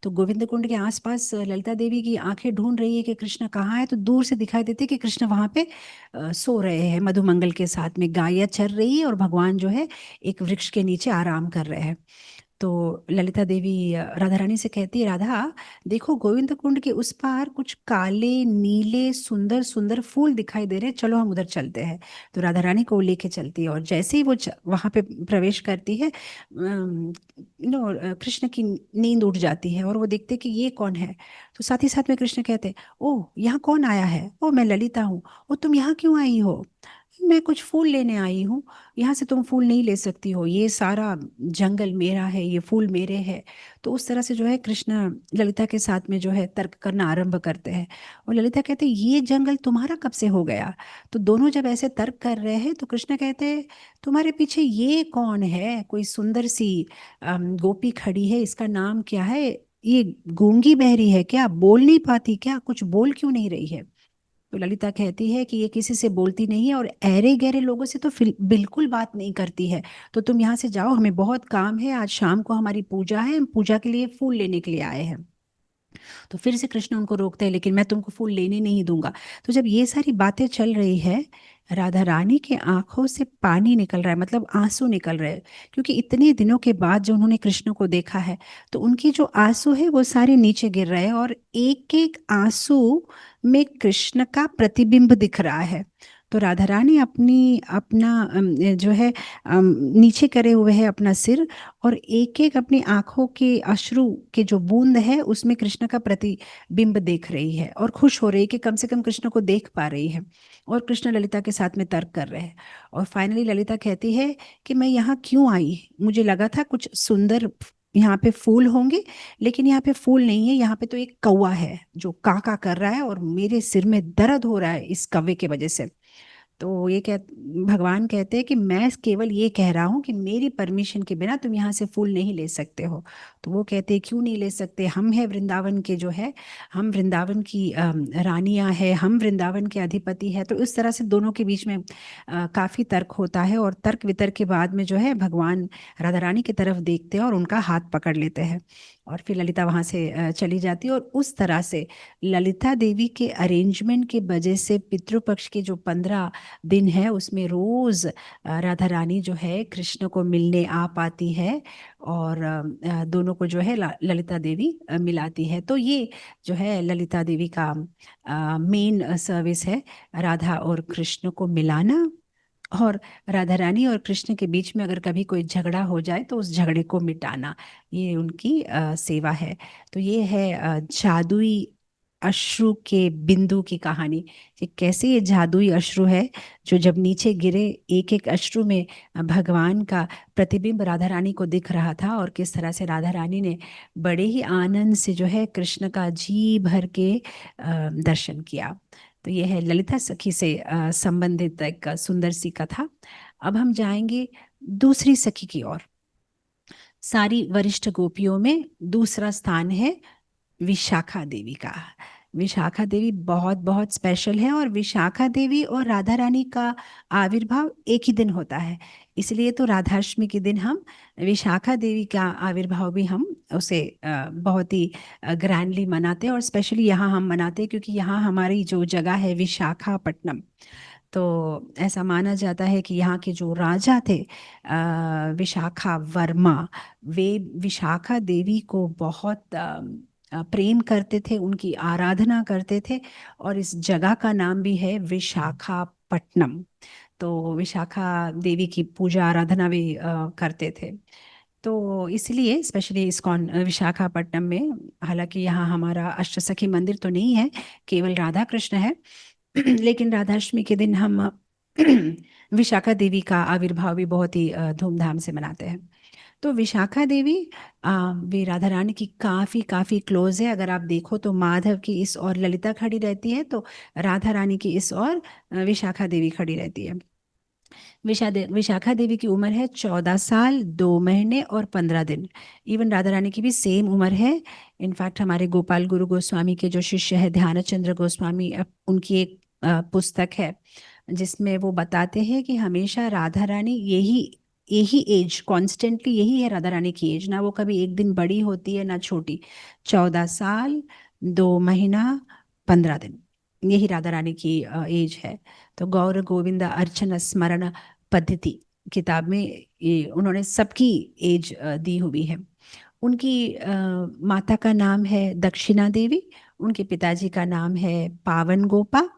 तो गोविंद कुंड के आसपास ललिता देवी की आंखें ढूंढ रही है कि कृष्ण कहाँ है, तो दूर से दिखाई देते कि कृष्ण वहां पे सो रहे हैं, मधुमंगल के साथ में गायें चर रही है और भगवान जो है एक वृक्ष के नीचे आराम कर रहे हैं। तो ललिता देवी राधा रानी से कहती है, राधा देखो गोविंद कुंड के उस पार कुछ काले नीले सुंदर सुंदर फूल दिखाई दे रहे हैं, चलो हम उधर चलते हैं। तो राधा रानी को वो लेके चलती है, और जैसे ही वो वहां पे प्रवेश करती है, कृष्ण की नींद उड़ जाती है और वो देखते कि ये कौन है। तो साथ ही साथ में कृष्ण कहते हैं, ओह यहाँ कौन आया है, ओ मैं ललिता हूँ। ओ तुम यहाँ क्यों आई हो? मैं कुछ फूल लेने आई हूँ। यहाँ से तुम फूल नहीं ले सकती हो, ये सारा जंगल मेरा है, ये फूल मेरे हैं। तो उस तरह से जो है कृष्ण ललिता के साथ में जो है तर्क करना आरंभ करते हैं। और ललिता कहते हैं, ये जंगल तुम्हारा कब से हो गया? तो दोनों जब ऐसे तर्क कर रहे हैं तो कृष्ण कहते हैं, तुम्हारे पीछे ये कौन है? कोई सुंदर सी गोपी खड़ी है, इसका नाम क्या है? ये गूंगी बहरी है क्या? बोल नहीं पाती क्या? कुछ बोल क्यों नहीं रही है? तो ललिता कहती है कि ये किसी से बोलती नहीं है और ऐरे गहरे लोगों से तो बिल्कुल बात नहीं करती है। तो तुम यहाँ से जाओ, हमें बहुत काम है, आज शाम को हमारी पूजा है, हम पूजा के लिए फूल लेने के लिए आए हैं। तो फिर से कृष्ण उनको रोकते हैं, लेकिन मैं तुमको फूल लेने नहीं दूंगा। तो जब ये सारी बातें चल रही है, राधा रानी के आंखों से पानी निकल रहा है, मतलब आंसू निकल रहे हैं, क्योंकि इतने दिनों के बाद जो उन्होंने कृष्ण को देखा है, तो उनकी जो आंसू है वो सारे नीचे गिर रहे हैं, और एक एक आंसू में कृष्ण का प्रतिबिंब दिख रहा है। तो राधा रानी अपनी अपना जो है नीचे करे हुए है अपना सिर, और एक एक अपनी आंखों के अश्रु के जो बूंद है उसमें कृष्ण का प्रतिबिंब देख रही है, और खुश हो रही है कि कम से कम कृष्ण को देख पा रही है। और कृष्ण ललिता के साथ में तर्क कर रहे हैं। और फाइनली ललिता कहती है कि मैं यहाँ क्यों आई? मुझे लगा था कुछ सुंदर यहाँ पे फूल होंगे, लेकिन यहाँ पे फूल नहीं है, यहाँ पे तो एक कौवा है जो का कर रहा है, और मेरे सिर में दर्द हो रहा है इस कौवे के वजह से। तो ये भगवान कहते हैं कि मैं केवल ये कह रहा हूँ कि मेरी परमिशन के बिना तुम यहाँ से फूल नहीं ले सकते हो। तो वो कहते हैं, क्यों नहीं ले सकते? हम है वृंदावन के जो है, हम वृंदावन की रानियां है, हम वृंदावन के अधिपति है। तो इस तरह से दोनों के बीच में काफी तर्क होता है, और तर्क वितर्क के बाद में जो है भगवान राधा रानी की तरफ देखते हैं और उनका हाथ पकड़ लेते हैं। और फिर ललिता वहां से चली जाती है, और उस तरह से ललिता देवी के अरेंजमेंट के वजह से पितृपक्ष के जो 15 दिन है उसमें रोज राधा रानी जो है कृष्ण को मिलने आ पाती है, और दोनों को जो है ललिता देवी मिलाती है। तो ये जो है ललिता देवी का मेन सर्विस है, राधा और कृष्ण को मिलाना। और राधा रानी और कृष्ण के बीच में अगर कभी कोई झगड़ा हो जाए तो उस झगड़े को मिटाना, ये उनकी सेवा है। तो ये है जादुई अश्रु के बिंदु की कहानी, कि कैसे ये जादुई अश्रु है जो जब नीचे गिरे, एक एक अश्रु में भगवान का प्रतिबिंब राधा रानी को दिख रहा था, और किस तरह से राधा रानी ने बड़े ही आनंद से जो है कृष्ण का जी भर के दर्शन किया। तो ये है ललिता सखी से संबंधित एक सुंदर सी कथा। अब हम जाएंगे दूसरी सखी की ओर। सारी वरिष्ठ गोपियों में दूसरा स्थान है विशाखा देवी का। विशाखा देवी बहुत बहुत स्पेशल है, और विशाखा देवी और राधा रानी का आविर्भाव एक ही दिन होता है। इसलिए तो राधाष्टमी के दिन हम विशाखा देवी का आविर्भाव भी हम उसे बहुत ही ग्रैंडली मनाते हैं, और स्पेशली यहाँ हम मनाते हैं क्योंकि यहाँ हमारी जो जगह है विशाखापट्टनम। तो ऐसा माना जाता है कि यहाँ के जो राजा थे विशाखा वर्मा, वे विशाखा देवी को बहुत प्रेम करते थे, उनकी आराधना करते थे, और इस जगह का नाम भी है विशाखापट्टनम। तो विशाखा देवी की पूजा आराधना भी करते थे। तो इसलिए स्पेशली इस्कॉन विशाखापट्टनम में, हालांकि यहाँ हमारा अष्टसखी मंदिर तो नहीं है, केवल राधा कृष्ण है, लेकिन राधाष्टमी के दिन हम विशाखा देवी का आविर्भाव भी बहुत ही धूमधाम से मनाते हैं। तो विशाखा देवी वे राधा रानी की काफी काफी क्लोज है। अगर आप देखो तो माधव की इस और ललिता खड़ी रहती है, तो राधा रानी की इस और विशाखा देवी खड़ी रहती है। विशाखा देवी की उम्र है 14 साल 2 महीने और 15 दिन। इवन राधा रानी की भी सेम उम्र है। इनफैक्ट हमारे गोपाल गुरु गोस्वामी के जो शिष्य है ध्यानचंद्र गोस्वामी, उनकी एक पुस्तक है जिसमें वो बताते हैं कि हमेशा राधा रानी यही यही एज कॉन्स्टेंटली यही है राधा रानी की एज, ना वो कभी एक दिन बड़ी होती है ना छोटी। 14 साल 2 महीना 15 दिन, यही राधा रानी की एज है। तो गौर गोविंद अर्चन स्मरण पद्धति, किताब में ये उन्होंने सबकी एज दी हुई है। उनकी माता का नाम है दक्षिणा देवी, उनके पिताजी का नाम है पावन गोपा।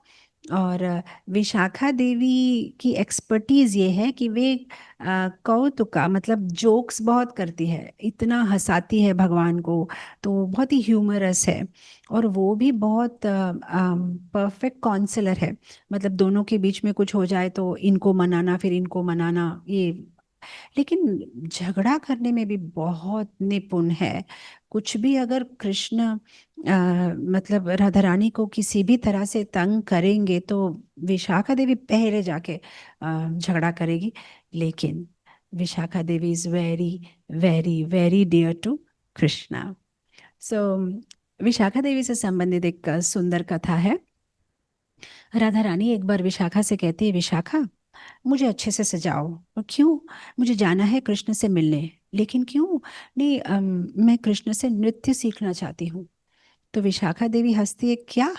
और विशाखा देवी की एक्सपर्टीज ये है कि वे कौतुका मतलब जोक्स बहुत करती है, इतना हंसाती है भगवान को, तो बहुत ही ह्यूमरस है। और वो भी बहुत परफेक्ट काउंसलर है, मतलब दोनों के बीच में कुछ हो जाए तो इनको मनाना फिर इनको मनाना, ये। लेकिन झगड़ा करने में भी बहुत निपुण है। कुछ भी अगर कृष्ण मतलब राधा रानी को किसी भी तरह से तंग करेंगे तो विशाखा देवी पहले जाके झगड़ा करेगी। लेकिन Vishakha Devi is very very very dear to Krishna. So Vishakha Devi से संबंधित एक सुंदर कथा है। राधा रानी एक बार विशाखा से कहती है, विशाखा मुझे अच्छे से सजाओ। और क्यों? मुझे जाना है कृष्ण से मिलने। लेकिन क्यों? नहीं, मैं कृष्ण से नृत्य सीखना चाहती हूँ। तो विशाखा देवी हंसती है, क्या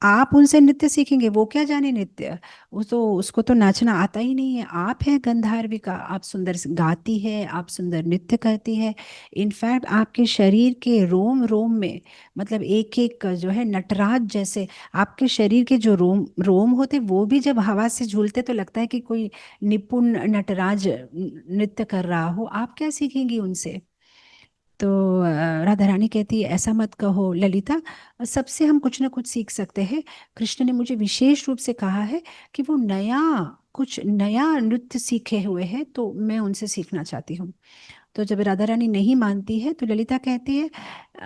आप उनसे नृत्य सीखेंगे? वो क्या जाने नृत्य, वो तो उसको तो नाचना आता ही नहीं है। आप है गंधार्विका, आप सुंदर गाती है, आप सुंदर नृत्य करती है। इनफैक्ट आपके शरीर के रोम रोम में, मतलब एक एक जो है नटराज जैसे आपके शरीर के जो रोम रोम होते, वो भी जब हवा से झूलते तो लगता है कि कोई निपुण नटराज नृत्य कर रहा हो। आप क्या सीखेंगी उनसे? तो राधा रानी कहती है, ऐसा मत कहो ललिता, सबसे हम कुछ ना कुछ सीख सकते हैं। कृष्ण ने मुझे विशेष रूप से कहा है कि वो नया कुछ नया नृत्य सीखे हुए हैं, तो मैं उनसे सीखना चाहती हूँ। तो जब राधा रानी नहीं मानती है तो ललिता कहती है,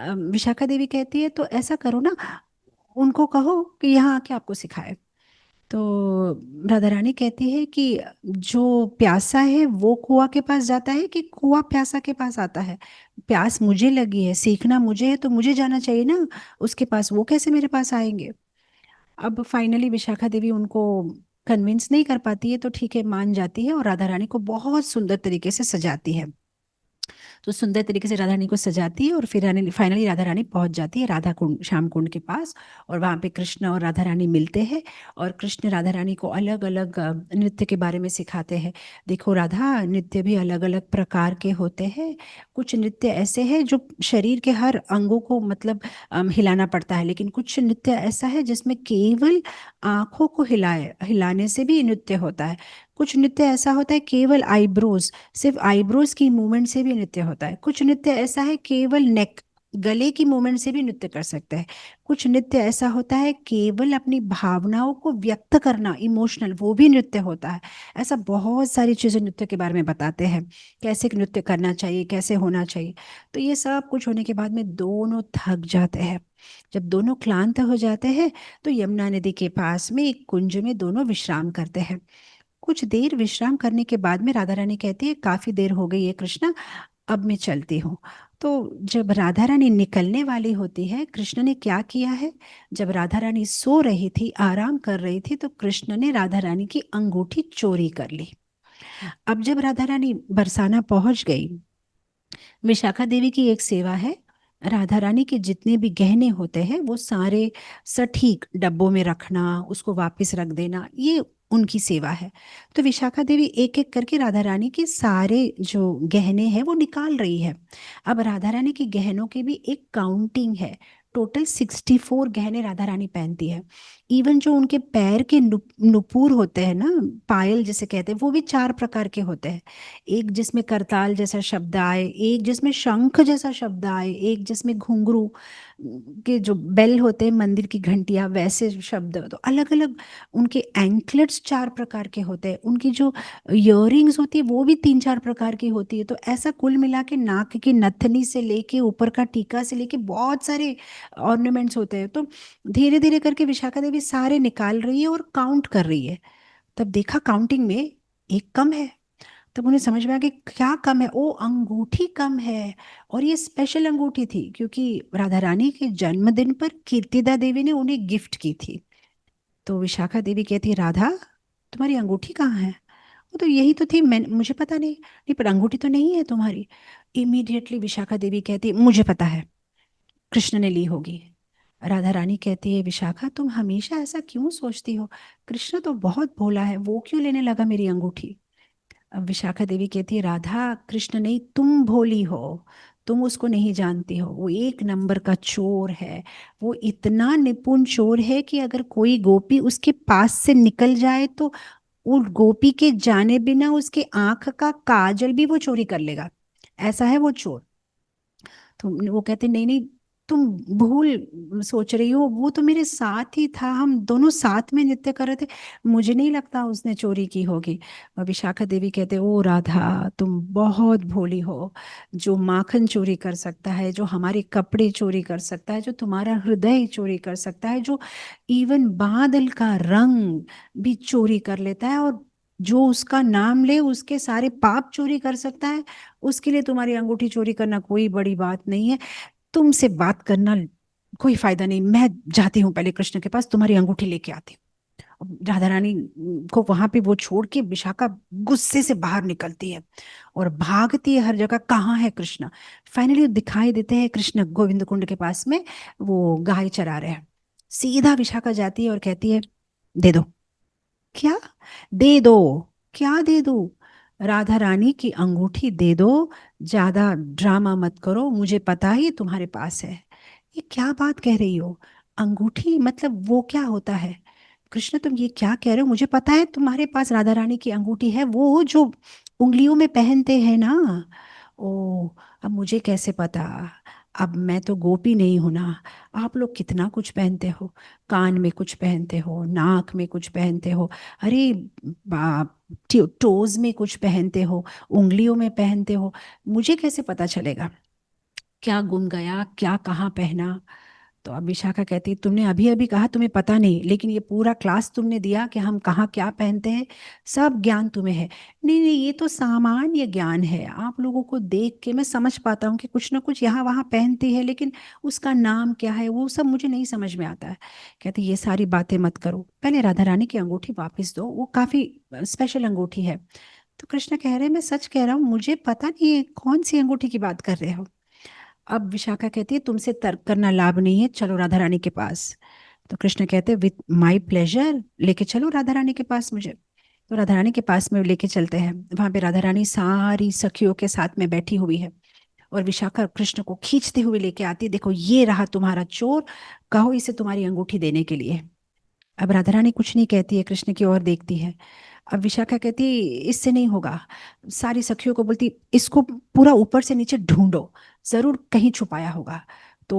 विशाखा देवी कहती है, तो ऐसा करो ना, उनको कहो कि यहाँ आके आपको सिखाए। तो राधा रानी कहती है कि जो प्यासा है वो कुआं के पास जाता है कि कुआं प्यासा के पास आता है? प्यास मुझे लगी है, सीखना मुझे है, तो मुझे जाना चाहिए ना उसके पास, वो कैसे मेरे पास आएंगे? अब फाइनली विशाखा देवी उनको कन्विंस नहीं कर पाती है, तो ठीक है मान जाती है और राधा रानी को बहुत सुंदर तरीके से सजाती है। तो सुंदर तरीके से राधा रानी को सजाती है और फिर रानी फाइनली राधा रानी पहुंच जाती है राधा कुंड, श्याम कुंड के पास। और वहाँ पे कृष्ण और राधा रानी मिलते हैं और कृष्ण राधा रानी को अलग अलग नृत्य के बारे में सिखाते हैं। देखो राधा, नृत्य भी अलग अलग प्रकार के होते हैं। कुछ नृत्य ऐसे हैं जो शरीर के हर अंगों को मतलब हिलाना पड़ता है, लेकिन कुछ नृत्य ऐसा है जिसमें केवल आंखों को हिलाने से भी नृत्य होता है। कुछ नृत्य ऐसा होता है केवल आईब्रोज, सिर्फ आईब्रोज की मूवमेंट से भी नृत्य होता है। कुछ नृत्य ऐसा है केवल नेक, गले की मूवमेंट से भी नृत्य कर सकते हैं। कुछ नृत्य ऐसा होता है केवल अपनी भावनाओं को व्यक्त करना, इमोशनल, वो भी नृत्य होता है। ऐसा बहुत सारी चीजें नृत्य के बारे में बताते हैं, कैसे नृत्य करना चाहिए, कैसे होना चाहिए। तो ये सब कुछ होने के बाद में दोनों थक जाते हैं। जब दोनों क्लांत हो जाते हैं तो यमुना नदी के पास में एक कुंज में दोनों विश्राम करते हैं। कुछ देर विश्राम करने के बाद में राधा रानी कहती है, काफी देर हो गई है कृष्णा, अब मैं चलती हूँ। तो जब राधा रानी निकलने वाली होती है, कृष्ण ने क्या किया है, जब राधा रानी सो रही थी, आराम कर रही थी, तो कृष्ण ने राधा रानी की अंगूठी चोरी कर ली। अब जब राधा रानी बरसाना पहुंच गई, विशाखा देवी की एक सेवा है, राधा रानी के जितने भी गहने होते हैं वो सारे सटीक डब्बों में रखना, उसको वापस रख देना, ये उनकी सेवा है। तो विशाखा देवी एक एक करके राधा रानी के सारे जो गहने हैं वो निकाल रही है। अब राधा रानी के गहनों की भी एक काउंटिंग है। टोटल 64 गहने राधा रानी पहनती है। इवन जो उनके पैर के नुपुर होते हैं ना, पायल जिसे कहते हैं, वो भी 4 प्रकार के होते हैं। एक जिसमें करताल जैसा शब्द आए, एक जिसमें शंख जैसा शब्द आए, एक जिसमें घुंघरू के जो बेल होते हैं, मंदिर की घंटियां वैसे शब्द, तो अलग अलग। उनके एंकलेट्स 4 प्रकार के होते हैं, उनकी जो इयररिंग्स होती है वो भी 3-4 प्रकार की होती है। तो ऐसा कुल मिला के नाक की नथनी से लेके ऊपर का टीका से लेके बहुत सारे ऑर्नामेंट्स होते हैं। तो धीरे धीरे करके विशाखा देवी सारे निकाल रही है और काउंट कर रही है। तब देखा काउंटिंग में एक कम है। तब उन्हें समझ में आ कि क्या कम है, ओ अंगूठी कम है। और ये स्पेशल अंगूठी थी क्योंकि राधा रानी के जन्मदिन पर कीर्तिदा देवी ने उन्हें गिफ्ट की थी। तो विशाखा देवी कहती है, राधा तुम्हारी अंगूठी कहाँ है? वो तो यही तो थी, मैं मुझे पता नहीं, नहीं पर अंगूठी तो नहीं है तुम्हारी। इमीडिएटली विशाखा देवी कहती है, मुझे पता है, कृष्ण ने ली होगी। राधा रानी कहती है, विशाखा तुम हमेशा ऐसा क्यों सोचती हो? कृष्ण तो बहुत भोला है, वो क्यों लेने लगा मेरी अंगूठी? अब विशाखा देवी कहती है, राधा कृष्ण नहीं, तुम भोली हो, तुम उसको नहीं जानती हो, वो एक नंबर का चोर है। वो इतना निपुण चोर है कि अगर कोई गोपी उसके पास से निकल जाए तो वो गोपी के जाने बिना उसके आंख का काजल भी वो चोरी कर लेगा। ऐसा है वो चोर। तो वो कहते, नहीं नहीं, तुम भूल सोच रही हो, वो तो मेरे साथ ही था, हम दोनों साथ में नृत्य कर रहे थे, मुझे नहीं लगता उसने चोरी की होगी। और विशाखा देवी कहते, ओ राधा, तुम बहुत भोली हो। जो माखन चोरी कर सकता है, जो हमारे कपड़े चोरी कर सकता है, जो तुम्हारा हृदय चोरी कर सकता है, जो इवन बादल का रंग भी चोरी कर लेता है, और जो उसका नाम ले उसके सारे पाप चोरी कर सकता है, उसके लिए तुम्हारी अंगूठी चोरी करना कोई बड़ी बात नहीं है। तुमसे बात करना कोई फायदा नहीं, मैं जाती हूँ पहले कृष्ण के पास, तुम्हारी अंगूठी लेके आती हूँ। अब राधा रानी को वहां पे वो छोड़ के विशाखा गुस्से से बाहर निकलती है और भागती है हर जगह, कहाँ है कृष्ण। फाइनली दिखाई देते हैं कृष्ण गोविंद कुंड के पास में, वो गाय चरा रहे हैं। सीधा विशाखा जाती है और कहती है, दे दो। क्या? दे दो? क्या दे दो? राधा रानी की अंगूठी दे दो। ज्यादा ड्रामा मत करो, मुझे पता ही तुम्हारे पास है। ये क्या बात कह रही हो? अंगूठी मतलब वो क्या होता है? कृष्ण, तुम ये क्या कह रहे हो? मुझे पता है तुम्हारे पास राधा रानी की अंगूठी है, वो जो उंगलियों में पहनते हैं ना। ओ, अब मुझे कैसे पता? अब मैं तो गोपी नहीं हूं ना। आप लोग कितना कुछ पहनते हो, कान में कुछ पहनते हो, नाक में कुछ पहनते हो, अरे टोज में कुछ पहनते हो, उंगलियों में पहनते हो। मुझे कैसे पता चलेगा क्या गुम गया, क्या कहाँ पहना? तो अब विशाखा कहती है, तुमने अभी अभी कहा तुम्हें पता नहीं, लेकिन ये पूरा क्लास तुमने दिया कि हम कहाँ क्या पहनते हैं, सब ज्ञान तुम्हें है। नहीं नहीं, ये तो सामान्य ज्ञान है, आप लोगों को देख के मैं समझ पाता हूँ कि कुछ ना कुछ यहाँ वहाँ पहनती है, लेकिन उसका नाम क्या है वो सब मुझे नहीं समझ में आता है। कहते, ये सारी बातें मत करो, पहले राधा रानी की अंगूठी वापस दो, वो काफी स्पेशल अंगूठी है। तो कृष्ण कह रहे हैं, मैं सच कह रहा हूँ, मुझे पता नहीं है कौन सी अंगूठी की बात कर रहे हो। अब विशाखा कहती है, तुमसे तर्क करना लाभ नहीं है, चलो राधा रानी के पास। तो कृष्ण कहते हैं, विथ माई प्लेजर, लेके चलो राधा रानी के पास मुझे। तो राधा रानी के पास में लेके चलते हैं। वहां पे राधा रानी सारी सखियों के साथ में बैठी हुई है, और विशाखा कृष्ण को खींचते हुए लेके आती है, देखो ये रहा तुम्हारा चोर, कहो इसे तुम्हारी अंगूठी देने के लिए। अब राधा रानी कुछ नहीं कहती है, कृष्ण की ओर देखती है। अब विशाखा कहती, इससे नहीं होगा। सारी सखियों को बोलती, इसको पूरा ऊपर से नीचे ढूंढो, जरूर कहीं छुपाया होगा। तो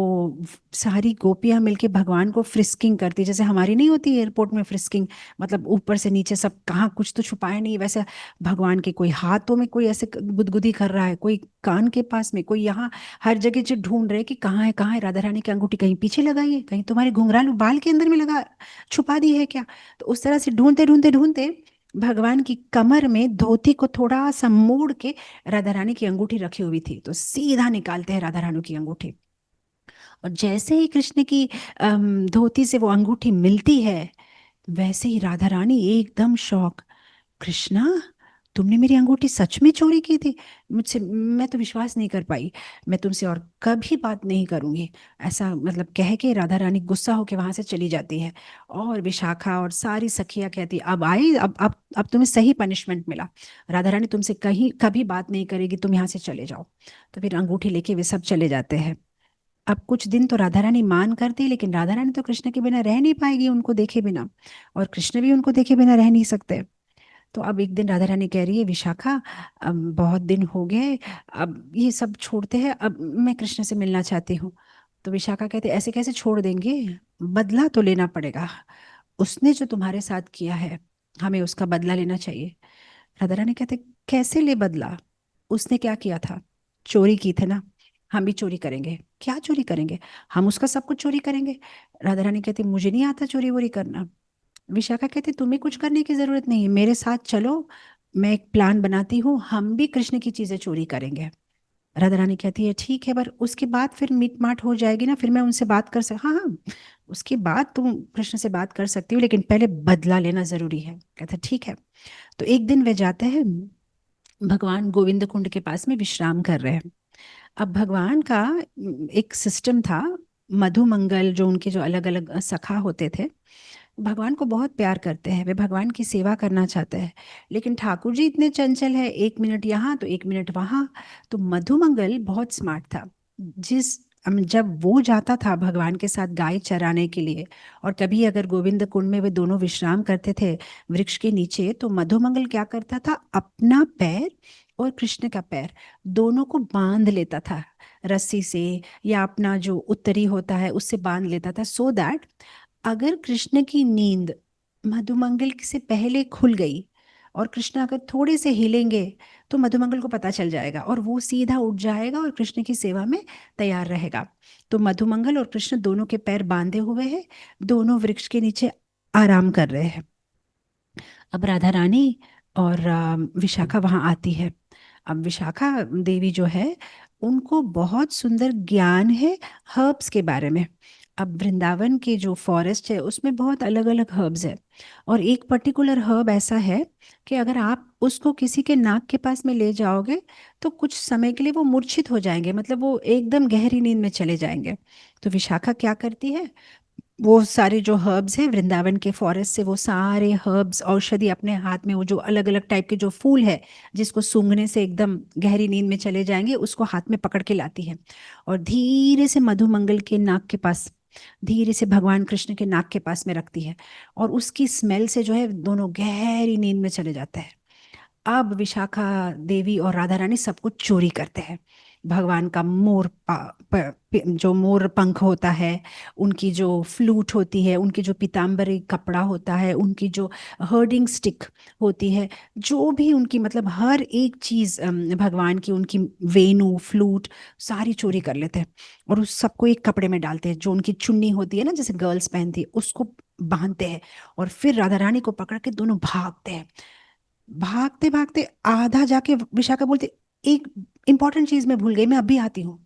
सारी गोपियां मिलके भगवान को फ्रिस्किंग करती, जैसे हमारी नहीं होती एयरपोर्ट में फ्रिस्किंग, मतलब ऊपर से नीचे सब, कहाँ कुछ तो छुपाया नहीं, वैसे भगवान के कोई हाथों में कोई ऐसे गुदगुदी कर रहा है, कोई कान के पास में, कोई यहाँ, हर जगह जो ढूंढ रहे कि कहाँ है कहाँ है, राधा रानी की अंगूठी कहीं पीछे लगाई है, कहीं तुम्हारे घुंघरालू बाल के अंदर में लगा, छुपा दी है क्या? तो उस तरह से ढूंढते ढूंढते ढूंढते भगवान की कमर में धोती को थोड़ा सा मोड़ के राधा रानी की अंगूठी रखी हुई थी, तो सीधा निकालते हैं राधा रानी की अंगूठी। और जैसे ही कृष्ण की धोती से वो अंगूठी मिलती है, वैसे ही राधा रानी एकदम शॉक। कृष्णा, तुमने मेरी अंगूठी सच में चोरी की थी? मुझसे, मैं तो विश्वास नहीं कर पाई, मैं तुमसे और कभी बात नहीं करूंगी, ऐसा मतलब कह के राधा रानी गुस्सा होके वहां से चली जाती है। और विशाखा और सारी सखियां कहती, अब आई, अब तुम्हें सही पनिशमेंट मिला, राधा रानी तुमसे कहीं कभी बात नहीं करेगी, तुम यहाँ से चले जाओ। तो फिर अंगूठी लेके वे सब चले जाते हैं। अब कुछ दिन तो राधा रानी मान करती, लेकिन राधा रानी तो कृष्ण के बिना रह नहीं पाएगी उनको देखे बिना, और कृष्ण भी उनको देखे बिना रह नहीं सकते। तो अब एक दिन राधा रानी कह रही है, विशाखा, अब बहुत दिन हो गए, अब ये सब छोड़ते हैं, अब मैं कृष्ण से मिलना चाहती हूँ। तो विशाखा कहते, ऐसे कैसे छोड़ देंगे, बदला तो लेना पड़ेगा, उसने जो तुम्हारे साथ किया है, हमें उसका बदला लेना चाहिए। राधा रानी कहते, कैसे ले बदला? उसने क्या किया था? चोरी की थी ना, हम भी चोरी करेंगे। क्या चोरी करेंगे? हम उसका सब कुछ चोरी करेंगे। राधा रानी कहती, मुझे नहीं आता चोरी वोरी करना। विशाखा कहती, तुम्हें कुछ करने की जरूरत नहीं, मेरे साथ चलो, मैं एक प्लान बनाती हूँ, हम भी कृष्ण की चीजें चोरी करेंगे। राधा रानी कहती है, ठीक है, पर उसके बाद फिर मीट माट हो जाएगी ना, फिर मैं उनसे बात कर सक, हाँ हाँ, उसके बाद तुम कृष्ण से बात कर सकती हो, लेकिन पहले बदला लेना जरूरी है। कहता, ठीक है। तो एक दिन वे जाते हैं, भगवान गोविंद कुंड के पास में विश्राम कर रहे हैं। अब भगवान का एक सिस्टम था, मधुमंगल जो उनके जो अलग अलग सखा होते थे, भगवान को बहुत प्यार करते हैं, वे भगवान की सेवा करना चाहते हैं, लेकिन ठाकुर जी इतने चंचल है, 1 मिनट यहाँ तो 1 मिनट वहाँ। तो मधुमंगल बहुत स्मार्ट था। जब वो जाता था भगवान के साथ गाय चराने के लिए, और कभी अगर गोविंद कुंड में वे दोनों विश्राम करते थे वृक्ष के नीचे, तो मधुमंगल क्या करता था, अपना पैर और कृष्ण का पैर दोनों को बांध लेता था रस्सी से, या अपना जो उत्तरी होता है उससे बांध लेता था, सो दैट अगर कृष्ण की नींद मधुमंगल से पहले खुल गई और कृष्ण अगर थोड़े से हिलेंगे तो मधुमंगल को पता चल जाएगा और वो सीधा उठ जाएगा और कृष्ण की सेवा में तैयार रहेगा। तो मधुमंगल और कृष्ण दोनों के पैर बांधे हुए हैं, दोनों वृक्ष के नीचे आराम कर रहे हैं। अब राधा रानी और विशाखा वहां आती है। अब विशाखा देवी जो है, उनको बहुत सुंदर ज्ञान है हर्ब्स के बारे में। अब वृंदावन के जो फॉरेस्ट है उसमें बहुत अलग अलग हर्ब्स है, और एक पर्टिकुलर हर्ब ऐसा है कि अगर आप उसको किसी के नाक के पास में ले जाओगे तो कुछ समय के लिए वो मूर्छित हो जाएंगे, मतलब वो एकदम गहरी नींद में चले जाएंगे। तो विशाखा क्या करती है, वो सारे जो हर्ब्स हैं वृंदावन के फॉरेस्ट से, वो सारे हर्ब्स औषधि अपने हाथ में, वो जो अलग अलग टाइप के जो फूल है जिसको सूंघने से एकदम गहरी नींद में चले जाएंगे, उसको हाथ में पकड़ के लाती है और धीरे से मधुमंगल के नाक के पास, धीरे से भगवान कृष्ण के नाक के पास में रखती है, और उसकी स्मेल से जो है दोनों गहरी नींद में चले जाते हैं। अब विशाखा देवी और राधा रानी सब कुछ चोरी करते हैं। भगवान का जो मोर पंख होता है, उनकी जो फ्लूट होती है, उनकी जो पीताम्बरी कपड़ा होता है, उनकी जो हर्डिंग स्टिक होती है, जो भी उनकी मतलब हर एक चीज भगवान की, उनकी वेणु फ्लूट सारी चोरी कर लेते हैं और उस सबको एक कपड़े में डालते हैं। जो उनकी चुन्नी होती है ना, जैसे गर्ल्स पहनती है, उसको बांधते हैं और फिर राधा रानी को पकड़ के दोनों भागते हैं। भागते भागते आधा जाके विशाखा बोलती, एक इंपॉर्टेंट चीज मैं भूल गई, मैं अभी आती हूँ।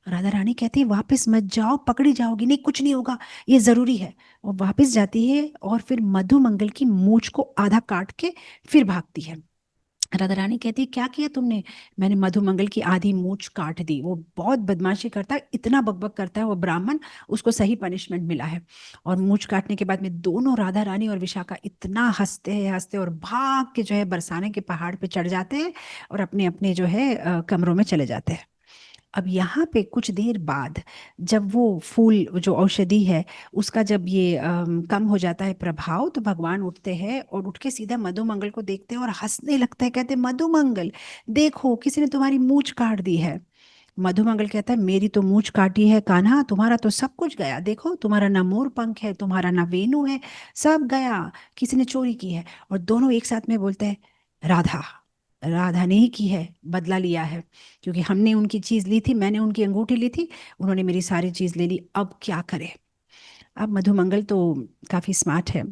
राधा रानी कहती है वापस मत जाओ, पकड़ी जाओगी, नहीं कुछ नहीं होगा, ये जरूरी है। वो वापस जाती है और फिर मधुमंगल की मूंछ को आधा काट के फिर भागती है। राधा रानी कहती है क्या किया तुमने, मैंने मधुमंगल की आधी मूंछ काट दी, वो बहुत बदमाशी करता है, इतना बकबक करता है वो ब्राह्मण, उसको सही पनिशमेंट मिला है। और मूंछ काटने के बाद में दोनों राधा रानी और विशाखा इतना हंसते हैं, हंसते और भाग के जो है बरसाने के पहाड़ पे चढ़ जाते हैं और अपने अपने जो है कमरों में चले जाते हैं। अब यहाँ पे कुछ देर बाद, जब वो फूल जो औषधि है उसका जब ये कम हो जाता है प्रभाव, तो भगवान उठते हैं और उठ के सीधा मधुमंगल को देखते हैं और हंसने लगते हैं, कहते हैं मधुमंगल देखो किसी ने तुम्हारी मूंछ काट दी है। मधुमंगल कहता है मेरी तो मूंछ काटी है कान्हा, तुम्हारा तो सब कुछ गया, देखो तुम्हारा ना मोर पंख है, तुम्हारा ना वेणु है, सब गया, किसी ने चोरी की है। और दोनों एक साथ में बोलते हैं राधा, राधा ने ही की है, बदला लिया है, क्योंकि हमने उनकी चीज ली थी, मैंने उनकी अंगूठी ली थी, उन्होंने मेरी सारी चीज ले ली, अब क्या करे। अब मधुमंगल तो काफी स्मार्ट है।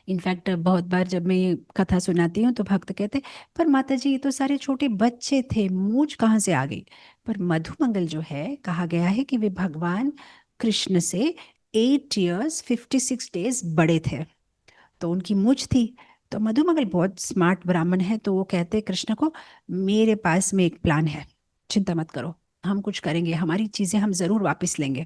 इनफैक्ट बहुत बार जब मैं ये कथा सुनाती हूँ तो भक्त कहते, पर माता जी ये तो सारे छोटे बच्चे थे, मूंछ कहाँ से आ गई। पर मधुमंगल जो है, कहा गया है कि वे भगवान कृष्ण से 8 years 56 days बड़े थे, तो उनकी मूंछ थी। तो मधुमंगल बहुत स्मार्ट ब्राह्मण है, तो वो कहते कृष्ण को, मेरे पास में एक प्लान है, चिंता मत करो, हम कुछ करेंगे, हमारी चीजें हम जरूर वापस लेंगे।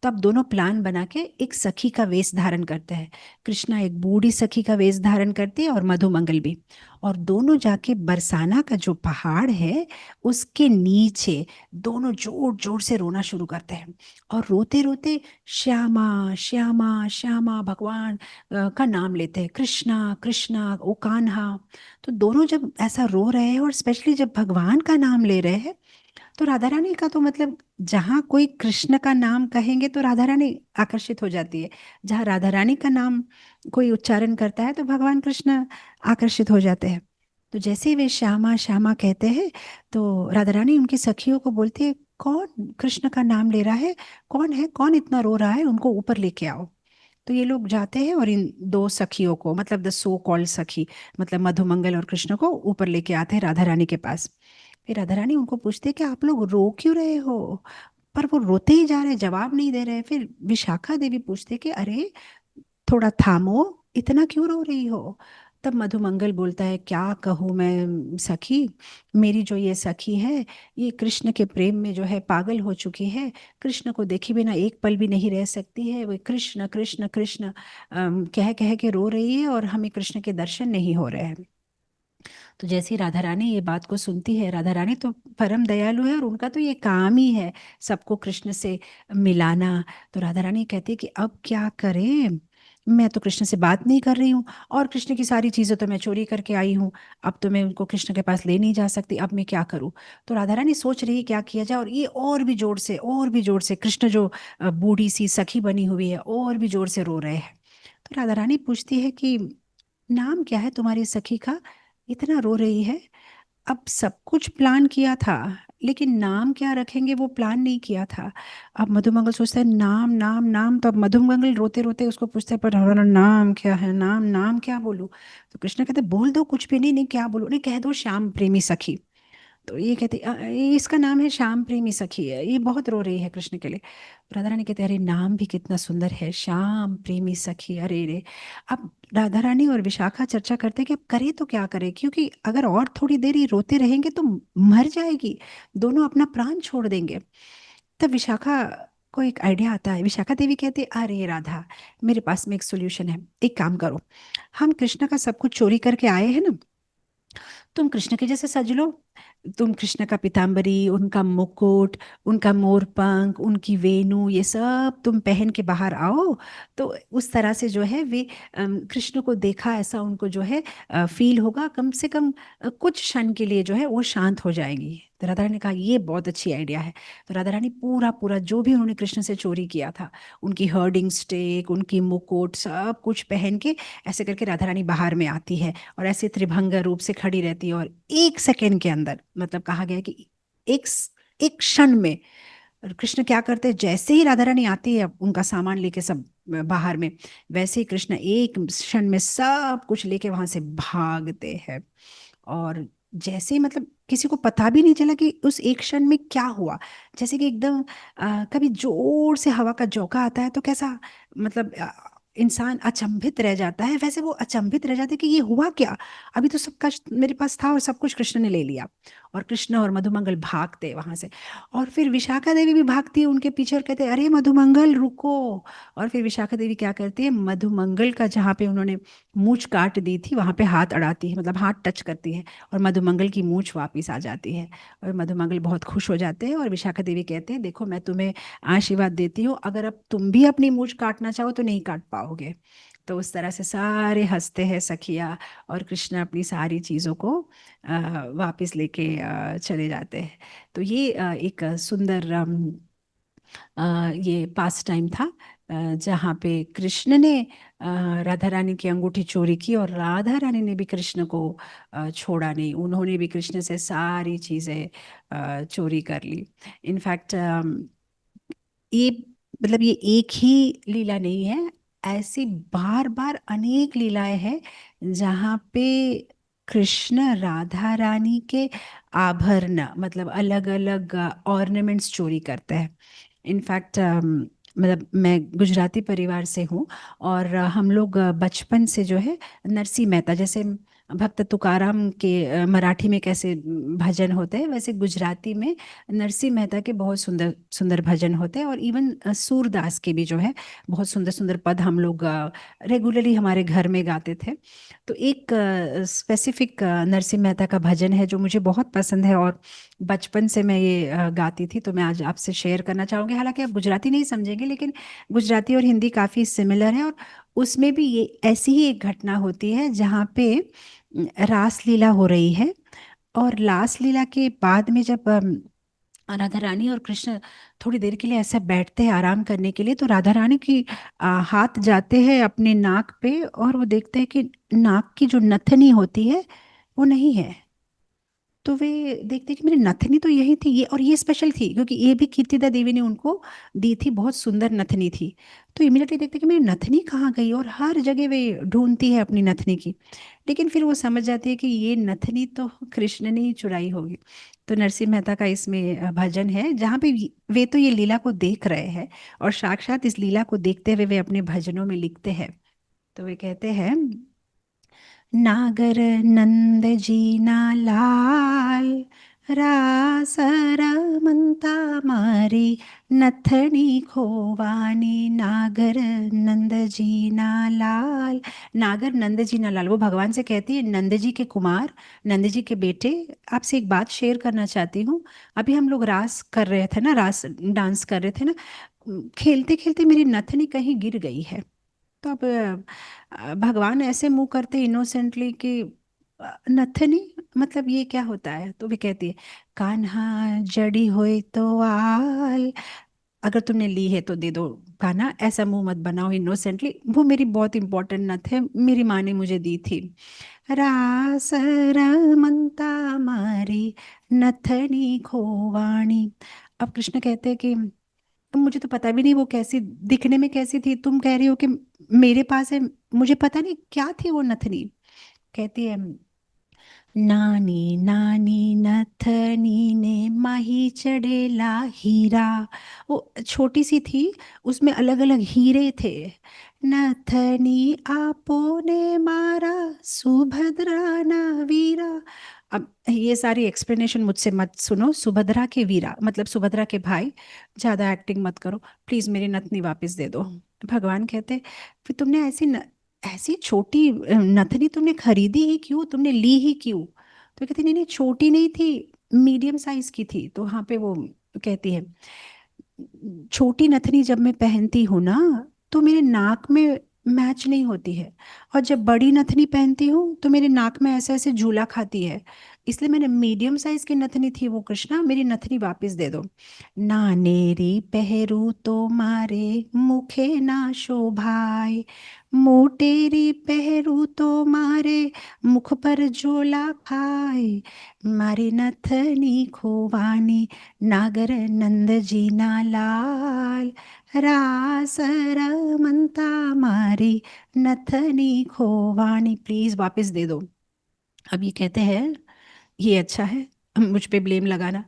तो अब दोनों प्लान बना के एक सखी का वेश धारण करते हैं। कृष्णा एक बूढ़ी सखी का वेश धारण करती है और मधुमंगल भी, और दोनों जाके बरसाना का जो पहाड़ है उसके नीचे दोनों जोर जोर से रोना शुरू करते हैं, और रोते रोते श्यामा श्यामा श्यामा भगवान का नाम लेते हैं, कृष्णा कृष्णा ओ कान्हा। तो दोनों जब ऐसा रो रहे हैं और स्पेशली जब भगवान का नाम ले रहे हैं, तो राधा रानी का तो मतलब, जहाँ कोई कृष्ण का नाम कहेंगे तो राधा रानी आकर्षित हो जाती है, जहाँ राधा रानी का नाम कोई उच्चारण करता है तो भगवान कृष्ण आकर्षित हो जाते हैं। तो जैसे ही वे श्यामा श्यामा कहते हैं, तो राधा रानी उनकी सखियों को बोलती है कौन कृष्ण का नाम ले रहा है, कौन है, कौन इतना रो रहा है, उनको ऊपर लेके आओ। तो ये लोग जाते हैं और इन दो सखियों को, मतलब द सो कॉल्ड सखी, मतलब मधुमंगल और कृष्ण को ऊपर लेके आते हैं राधा रानी के पास। फिर राधा रानी उनको पूछते हैं कि आप लोग रो क्यों रहे हो, पर वो रोते ही जा रहे, जवाब नहीं दे रहे। फिर विशाखा देवी पूछते कि अरे थोड़ा थामो, इतना क्यों रो रही हो। तब मधुमंगल बोलता है, क्या कहूँ मैं सखी, मेरी जो ये सखी है, ये कृष्ण के प्रेम में जो है पागल हो चुकी है। कृष्ण को देखे बिना एक पल भी नहीं रह सकती है। वो कृष्ण कृष्ण कृष्ण कह कह के रो रही है, और हमें कृष्ण के दर्शन नहीं हो रहे हैं। तो जैसे ही राधा रानी ये बात को सुनती है, राधा रानी तो परम दयालु है और उनका तो ये काम ही है सबको कृष्ण से मिलाना। तो राधा रानी कहती है कि अब क्या करें, मैं तो कृष्ण से बात नहीं कर रही हूँ, और कृष्ण की सारी चीज़ें तो मैं चोरी करके आई हूँ। अब तो मैं उनको कृष्ण के पास ले नहीं जा सकती, अब मैं क्या करूँ। तो राधा रानी सोच रही है क्या किया जाए, और ये और भी जोर से और भी जोर से, कृष्ण जो बूढ़ी सी सखी बनी हुई है और भी जोर से रो रहे हैं। तो राधा रानी पूछती है कि नाम क्या है तुम्हारी सखी का, इतना रो रही है। अब सब कुछ प्लान किया था, लेकिन नाम क्या रखेंगे वो प्लान नहीं किया था। अब मधुमंगल सोचता है नाम नाम नाम, तो अब मधुमंगल रोते रोते उसको पूछता है, पर हमारा नाम क्या है, नाम नाम क्या बोलूं। तो कृष्ण कहते बोल दो कुछ भी, नहीं नहीं क्या बोलूं, नहीं कह दो श्याम प्रेमी सखी। तो ये कहती ये इसका नाम है श्याम प्रेमी सखी है, ये बहुत रो रही है कृष्ण के लिए। राधा रानी कहते अरे नाम भी कितना सुंदर है, श्याम प्रेमी सखी, अरे रे। अब राधा रानी और विशाखा चर्चा करते हैं कि अब करे तो क्या करे, क्योंकि अगर और थोड़ी देर ये रोते रहेंगे तो मर जाएगी, दोनों अपना प्राण छोड़ देंगे। तब विशाखा को एक आइडिया आता है। विशाखा देवी कहते अरे राधा, मेरे पास में एक सोल्यूशन है, एक काम करो, हम कृष्ण का सब कुछ चोरी करके आए हैं ना, तुम कृष्ण के जैसे सज लो। तुम कृष्ण का पीताम्बरी, उनका मुकुट, उनका मोर पंख, उनकी वेणु, ये सब तुम पहन के बाहर आओ। तो उस तरह से जो है वे कृष्ण को देखा ऐसा उनको जो है फील होगा, कम से कम कुछ क्षण के लिए जो है वो शांत हो जाएंगी। तो राधा रानी ने कहा ये बहुत अच्छी आइडिया है। तो राधा रानी पूरा पूरा जो भी उन्होंने कृष्ण से चोरी किया था, उनकी हर्डिंग स्टिक, उनकी मुकुट, सब कुछ पहन के ऐसे करके राधा रानी बाहर में आती है, और ऐसे त्रिभंग रूप से खड़ी रहती है। और एक सेकेंड के अंदर, मतलब कहा गया है कि एक एक क्षण में, और कृष्ण क्या करते हैं, जैसे ही राधा रानी आती है उनका सामान लेके सब बाहर में, वैसे ही कृष्ण एक क्षण में सब कुछ लेके वहां से भागते हैं। और जैसे ही, मतलब किसी को पता भी नहीं चला कि उस एक क्षण में क्या हुआ। जैसे कि एकदम कभी जोर से हवा का झोंका आता है तो कैसा, मतलब इंसान अचंभित रह जाता है, वैसे वो अचंभित रह जाते कि ये हुआ क्या, अभी तो सब कुछ मेरे पास था और सब कुछ कृष्ण ने ले लिया। और कृष्ण और मधुमंगल भागते वहां से, और फिर विशाखा देवी भी भागती है उनके पीछे और कहते अरे मधुमंगल रुको। और फिर विशाखा देवी क्या करती है, मधुमंगल का जहाँ पे उन्होंने मूंछ काट दी थी वहां पे हाथ अड़ाती है, मतलब हाथ टच करती है, और मधुमंगल की मूंछ वापस आ जाती है। और मधुमंगल बहुत खुश हो जाते हैं, और विशाखा देवी कहते हैं देखो मैं तुम्हें आशीर्वाद देती हूँ, अगर अब तुम भी अपनी मूंछ काटना चाहो तो नहीं काट पाओगे। तो उस तरह से सारे हंसते हैं सखिया, और कृष्ण अपनी सारी चीज़ों को वापस लेके चले जाते हैं। तो ये एक सुंदर ये पास टाइम था, जहाँ पे कृष्ण ने राधा रानी की अंगूठी चोरी की, और राधा रानी ने भी कृष्ण को छोड़ा नहीं, उन्होंने भी कृष्ण से सारी चीज़ें चोरी कर ली। इनफैक्ट ये, मतलब ये एक ही लीला नहीं है, ऐसी बार बार अनेक लीलाएं हैं जहाँ पे कृष्ण राधा रानी के आभरण, मतलब अलग अलग ऑर्नामेंट्स चोरी करते हैं। इनफैक्ट मतलब मैं गुजराती परिवार से हूँ, और हम लोग बचपन से जो है नरसी मेहता, जैसे भक्त तुकाराम के मराठी में कैसे भजन होते हैं, वैसे गुजराती में नरसी मेहता के बहुत सुंदर सुंदर भजन होते हैं। और इवन सूरदास के भी जो है बहुत सुंदर सुंदर पद हम लोग रेगुलरली हमारे घर में गाते थे। तो एक स्पेसिफिक नरसिंह मेहता का भजन है जो मुझे बहुत पसंद है, और बचपन से मैं ये गाती थी, तो मैं आज आपसे शेयर करना चाहूँगी। हालांकि आप गुजराती नहीं समझेंगे, लेकिन गुजराती और हिंदी काफ़ी सिमिलर है। और उसमें भी ये ऐसी ही एक घटना होती है जहाँ पे रास लीला हो रही है, और रास लीला के बाद में जब राधा रानी और कृष्ण थोड़ी देर के लिए ऐसा बैठते हैं आराम करने के लिए, तो राधा रानी की हाथ जाते हैं अपने नाक पे, और वो देखते हैं कि नाक की जो नथनी होती है वो नहीं है। तो वे देखते कि मेरी नथनी तो यही थी, ये और ये स्पेशल थी क्योंकि ये भी कीर्तिदा देवी ने उनको दी थी, बहुत सुंदर नथनी थी। तो इमीडिएटली देखते कि मेरी नथनी कहाँ गई, और हर जगह वे ढूंढती है अपनी नथनी की। लेकिन फिर वो समझ जाती है कि ये नथनी तो कृष्ण ने ही चुराई होगी। तो नरसिंह मेहता का इसमें भजन है जहाँ पे वे तो ये लीला को देख रहे हैं, और साक्षात इस लीला को देखते हुए वे अपने भजनों में लिखते हैं। तो वे कहते हैं नागर नंद जी ना लाल, रास रमंता मारी नथनी खोवानी। नागर नंद जी ना लाल, नागर नंद जी ना लाल, वो भगवान से कहती है नंद जी के कुमार, नंद जी के बेटे, आपसे एक बात शेयर करना चाहती हूँ। अभी हम लोग रास कर रहे थे ना, रास डांस कर रहे थे ना, खेलते खेलते मेरी नथनी कहीं गिर गई है। तो अब भगवान ऐसे मुंह करते इनोसेंटली कि नथनी मतलब ये क्या होता है? तो भी कहती है कान्हा जड़ी होए तो आल, अगर तुमने ली है तो दे दो। कान्हा ऐसा मुंह मत बनाओ इनोसेंटली, वो मेरी बहुत इंपॉर्टेंट नथ है, मेरी माँ ने मुझे दी थी। रास रमंता मारी नथनी खोवाणी। अब कृष्ण कहते हैं कि मुझे तो पता भी नहीं वो कैसी दिखने में कैसी थी, तुम कह रही हो कि मेरे पास है, मुझे पता नहीं क्या थी वो नथनी। कहती है नानी नानी नथनी ने माही चढ़ेला हीरा, वो छोटी सी थी, उसमें अलग अलग हीरे थे। नथनी आपो ने मारा सुभद्रा ना वीरा। अब ये सारी एक्सप्लेनेशन मुझसे मत सुनो, सुभद्रा के वीरा मतलब सुभद्रा के भाई, ज़्यादा एक्टिंग मत करो प्लीज़, मेरी नथनी वापस दे दो। भगवान कहते फिर तुमने ऐसी छोटी नथनी तुमने खरीदी ही क्यों, तुमने ली ही क्यों? तो कहती नहीं नहीं, छोटी नहीं थी, मीडियम साइज की थी। तो वहां पे वो कहती है छोटी नथनी जब मैं पहनती हूँ ना, तो मेरे नाक में मैच नहीं होती है, और जब बड़ी नथनी पहनती हूँ तो मेरे नाक में ऐसे ऐसे झूला खाती है। इसलिए मैंने मीडियम साइज की नथनी थी वो, कृष्णा मेरी नथनी वापस दे दो। नानेरी पहरू तो मारे मुखे ना शोभाए, मोटेरी पहरू तो मारे मुख पर झोला खाए। मारी नथनी खोवानी, नागर नंद जी ना लाल, रास रमंता मारी नथनी खोवानी। प्लीज वापस दे दो। अब ये कहते हैं ये अच्छा है मुझ पे ब्लेम लगाना,